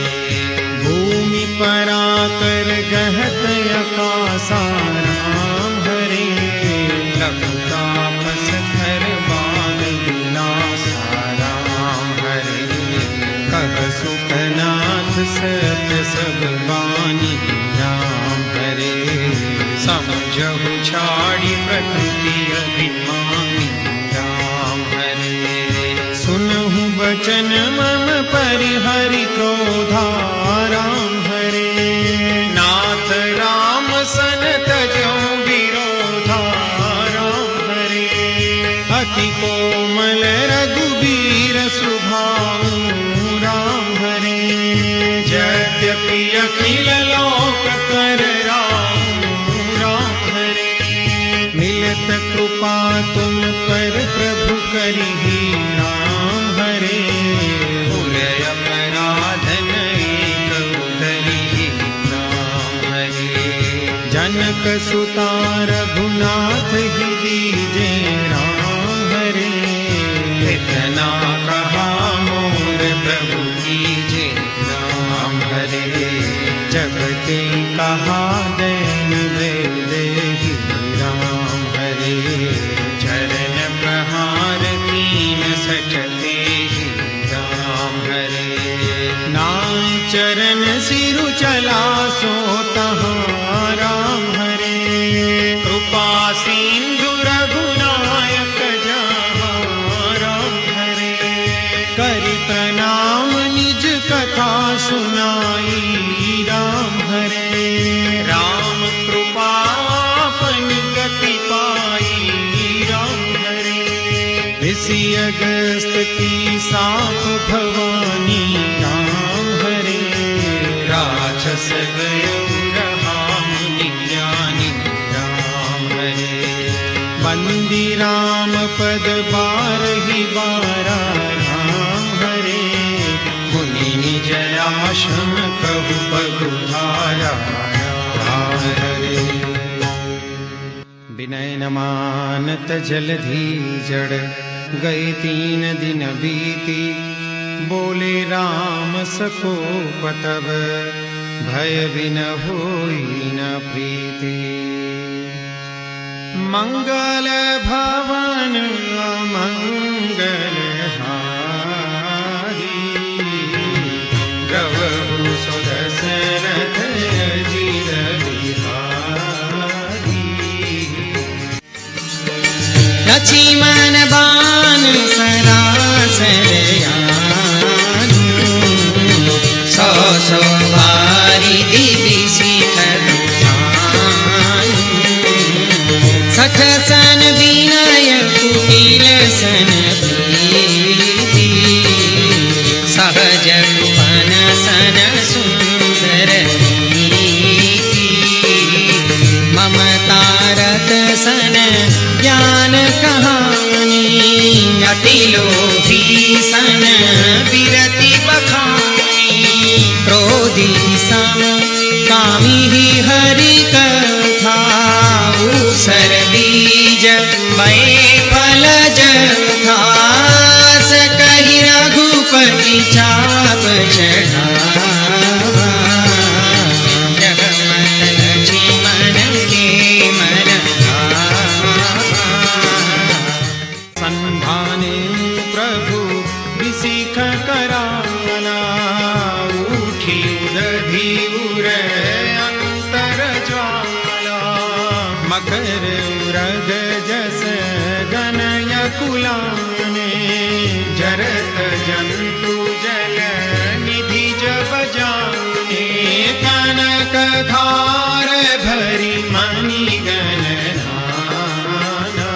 Speaker 3: भूमि पराकर गहत अकासा राम हरे लखतापस थर बाल विलासा राम हरे कह सुखनाथ सत्य सब बानी राम हरे समझहु छाड़ी प्रकृति अभिमानी राम हरे सुनहु बचन मम परिहरि क्रोधा राम हरे नाथ राम सन तजो विरोधा राम हरे अति कोमल रघुबीर सुभाऊ राम हरे यद्यपि अखिल लोक कर राम हरे मिलत कृपा तुम पर प्रभु करिहि राम हरे भूलय अपराधन एक उतरिहि राम हरे जनक सुता रघुनाथ ही दीजे राम हरे इतना कहा मोर प्रभु कीजे राम हरे जब ते कहा दैन देहि राम हरे चरण प्रहार तीन सठते राम हरे नाम चरण सिरु चला सो तहाँ राम हरे कृपा सिंधु रघुनायक जहाँ राम हरे करि प्रणाम निज कथा सुनाई राम हरे राम कृपा अपन गति पाई राम हरे ऋषि अगस्त की साप भवानी राम हरे राक्षस गयो रहा बंदी राम पद बारही बारा राम हरे, मुनि निज आश्रम कहु पगुधारा हरे। विनय न मानत जलधि जड़, गए 3 दिन बीती, बोले राम सकोप तब, भय बिन होई न प्रीति। मंगल भवन अमंगल हारी, द्रवहु सुदशरथ अजिर बिहारी।
Speaker 4: लक्ष्मण बाण सरासर यानु, सौ सौ भारी दिव्य शिखर सानु। सठ सन विनय कुटिल सन प्रीति, सहज कुपन सन सुंदर नीति। ममता रत सन ज्ञान कहानी, अति लोभी सन विरति बखानी। क्रोधी सम कामी ही हरि कथा, ऊसर बीज मय फल जथा। सकहि रघुपति चाप चढ़ावा, जगमत लक्ष्मण के मन भावा।
Speaker 3: संधाने प्रभु विसिख कराला, उठी उदधि उर अंतर ज्वाला। मकर उरग जस गनय कुलाने, जरत जंतु जल निधि जब जाने। कनक धार भरी मणि गणना,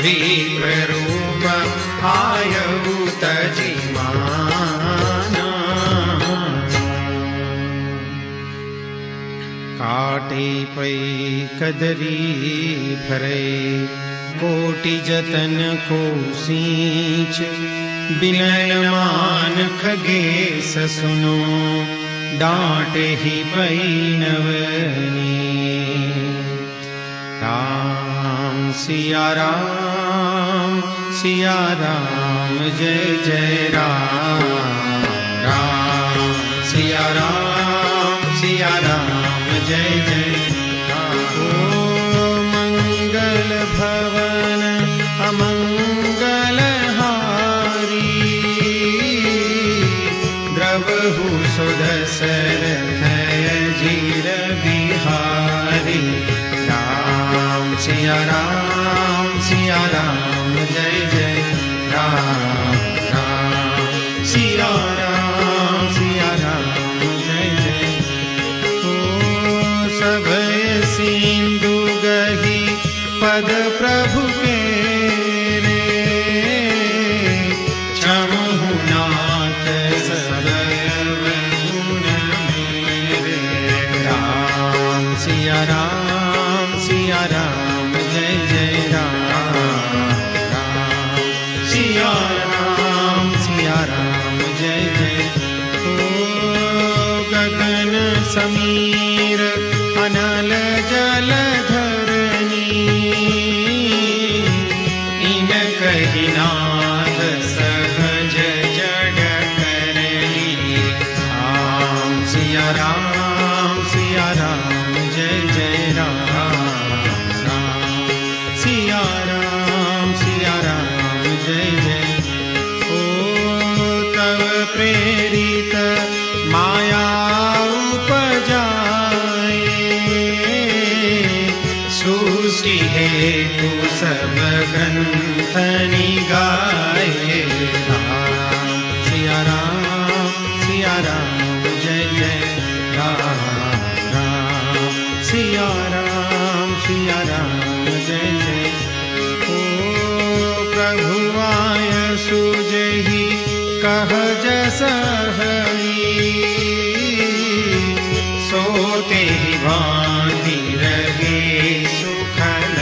Speaker 3: विप्र रूप आयु तजिमाना। काटे पै कदरी भरे, कोटि जतन को सींच। बिनय मान खगेश सुनो, डांटे ही पै नवनी। राम सिया राम सिया राम जय जय राम। राम सिया राम जय जय राम। ओ मंगल भवन अमंगल हारी, द्रवहु सुदशरथ अजिर बिहारी। राम सिया राम जय जय राम। राम सिया राम जय जय। ओ सभय सिंधु गही पद प्रभु के रे, क्षमहु नाथ सदय गुण मेरे। राम सिया राम जय जय राम। राम सिया राम जय जय। ओ गगन समीर अनल जल धरनी, इन कहि नाथ सहज जग करनी। राम सिया राम जय जय राम। राम सिया राम जय जय। ओ तव प्रेरित माया उपजाए, सृष्टि हेतु सब ग्रंथ निगाए। राम सिया राम जय जय राम। राम सिया राम जय जय। ओ प्रभु आय सुजहि कह जस हरि, सोते ही भांति रहे सुखल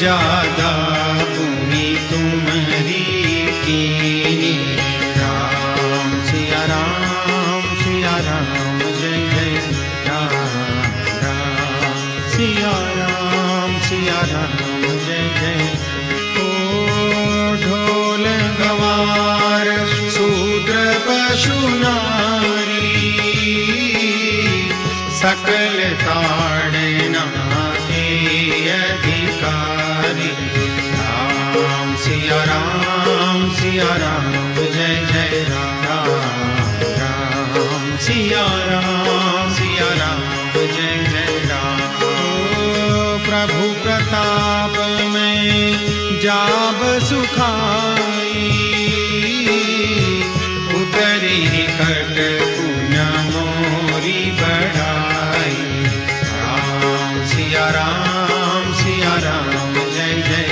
Speaker 3: जादा भूमि तुम्हारी कीनी। राम सिया राम जय जय राम राम सिया राम जय जय। ओ ढोल गवार शूद्र पशु नारी सकल ताड़ना के अधिकारी। राम सिया राम जय जय राम राम सिया राम जय जय राम। ओ प्रभु प्रताप में जाब सुखाई उतरी कट पुण्य मोरी बढ़ाई। राम सिया राम जय जय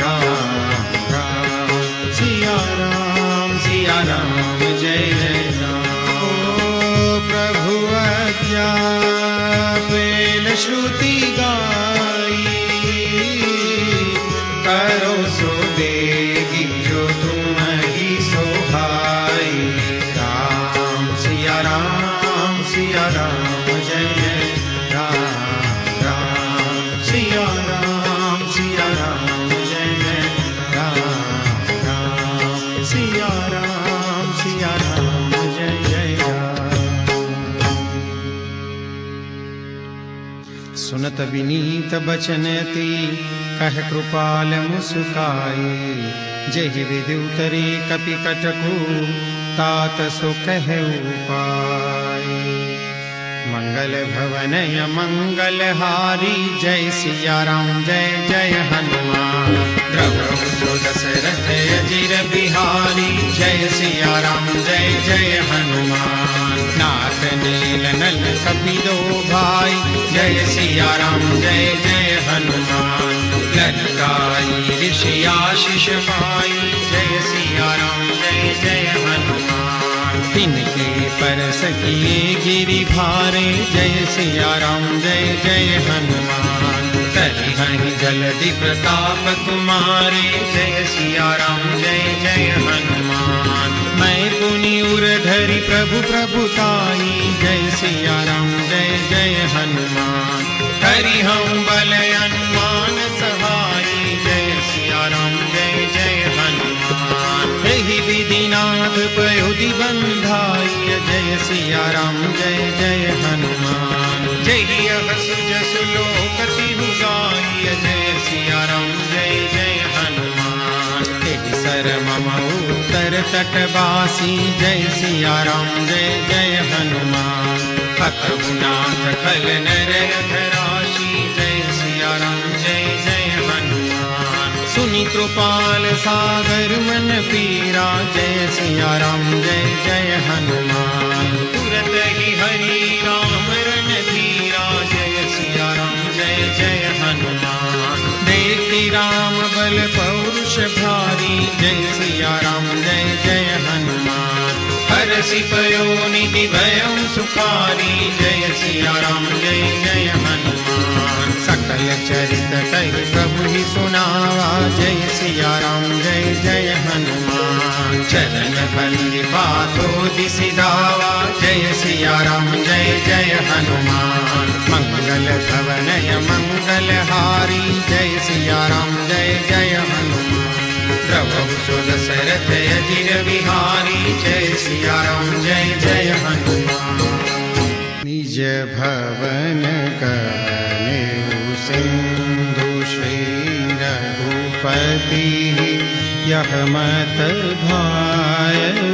Speaker 3: राम राम सिया राम जय जय राम। ओ प्रभु आज्ञा पेल श्रुति गाई करो सो देगी जो तुम्हारी सोहाई। राम सिया राम जय जय राम राम सिया राम जय जय राम राम सिया राम जय जय राम। सुनत विनीत बचन अति कह कृपाल मुस्काई। जहि विधि उतरे कपि कटकु तात सो कह उपाय। मंगल भवनय मंगल हारी जय सिया राम जय जय हनुमान। द्रवहु सो दशरथ अजिर बिहारी जय सिया राम जय जय हनुमान। नाथ नील नल कपि दो भाई जय सिया राम जय जय हनुमान। ललकाई ऋषि आशीष पाई जय सिया राम जय जय हनुमान। तिनके परस किए गिरि भारे जय सिया राम जय जय हनुमान। तरिहहि जलधि प्रताप तुम्हारे जय सिया राम जय जय हनुमान। मैं पुनि उर धरि प्रभु प्रभुताई जय सिया राम जय जय हनुमान। हरि हम बल अनुमान सहाई जय सिया राम जय जय हनुमान। एहि विधिनाथ पयोधि बंधाई जय सिया राम जय जय हनुमान। जय हसु जसु लोकति गाई जय सिया राम जय जय हनुमान। एहि सर मम उत्तर तटवासी जय सिया राम जय जय हनुमान। हतुनाथ खल नर राशि जय सिया राम जय जय हनुमान। सुनि कृपाल सागर मन पीरा जय सिया राम जय जय हनुमान। तुरत ही हरि राम रन धीरा जय सिया राम जय जय हनुमान। देखि राम बल पौरुष भारी जय सिया राम जय जय हनुमान। हरषि पयो निधि भयं सुखारी जय सिया राम जय जय हनुमान। सकल चरित कहि प्रभु ही सुनावा जय सिया राम जय जय हनुमान। चरण बंदी बातो दिसि धावा जय सिया राम जय जय हनुमान। मंगल भवनय मंगल हारी जय सिया राम जय जय हनुमान। द्रवहु सो दशरथ अजिर बिहारी जय सिया राम जय जय हनुमान। निज भवन कहनेउ सिंधु श्री रघुपति यह मत भायउ।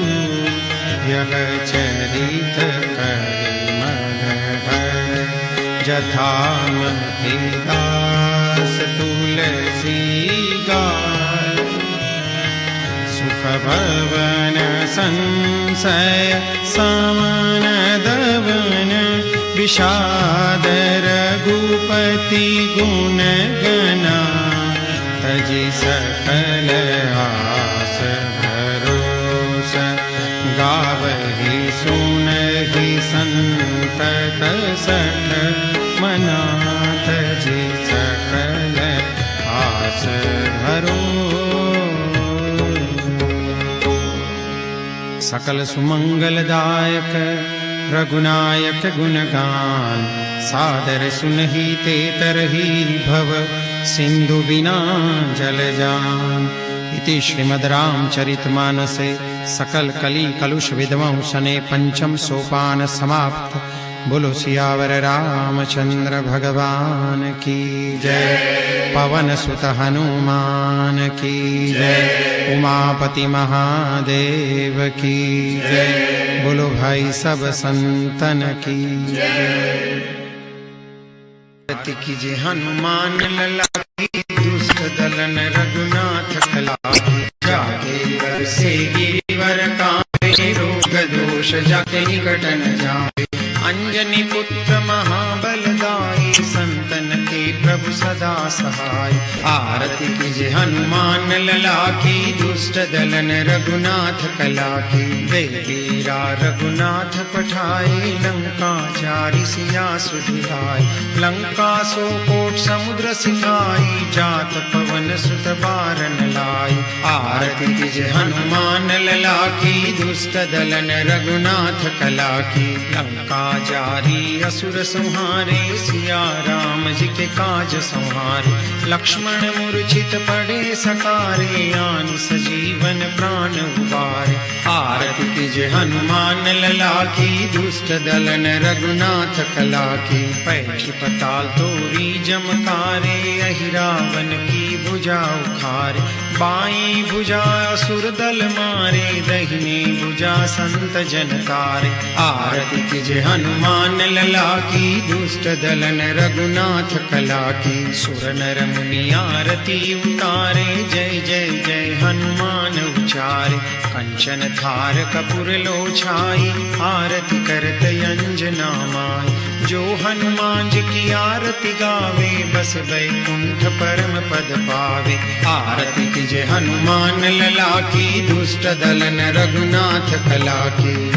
Speaker 3: यह चरित करिमन भर जथामति दास तुलसी गाय। सुख भवन संशय समन दवन विषाद रघुपति गुण गना। तजि सकल आस भरोस गावहि सुनहि संतत सठ मना। तजि सकल आस हरो। सकल सुमंगलदायक रघुनायक गुणगान, सादर सुनहि ते तरहि भव सिंधु बिना जल जान। इति श्रीमद् रामचरितमानसे सकल कली कलुष विध्वंसने पंचम सोपान समाप्त। बोलो सियावर रामचंद्र भगवान की जय। पवन सुत हनुमान की जय। उमापति महादेव की जय। बोलो भाई सब संतन की जय। कीजे हनुमान लला की, दुष्ट दलन रघुनाथ कला की। जाके वर से गिरिवर कावे, रोग दोष जाके निकट न जावे। अंजनी पुत्र महाबलदाई, संतन के प्रभु सदा सहाय। आरती कीजे हनुमान लला की, दुष्ट दलन रघुनाथ कला की। देवीरा रघुनाथ पठाए, लंका चारि सिया सुधिराय। लंका सो कोट समुद्र सिखाई, जात पवन सुत बारन लाई। आरती कीजे हनुमान लला की, दुष्ट दलन रघुनाथ कला की। लंका जारी असुर संहारे, सिया राम जी के काज संहारे। लक्ष्मण मूर्छित पड़े सकारे, आन सजीवन प्राण उबारे। आरती कीजे हनुमान लला की, दुष्ट दलन रघुनाथ कला की। पैठी पताल तोरी जमकारे, अहि रावण की भुजा उखारे। बाई भुजा असुर दल मारे, दहिनी भुजा संत जन तारे। आरती कीजे हनुमान लला की, दुष्ट दलन रघुनाथ कला की। सुर नर मुनि आरती उतारे, जय जय जय हनुमान उचारे। कंचन थार कपूर लोछाई, आरती करत अंजना माई। जो हनुमान जी की आरती गावे, बस बैकुंठ परम पद पावे। आरती कीजे हनुमान लला की, दुष्ट दलन रघुनाथ कला की।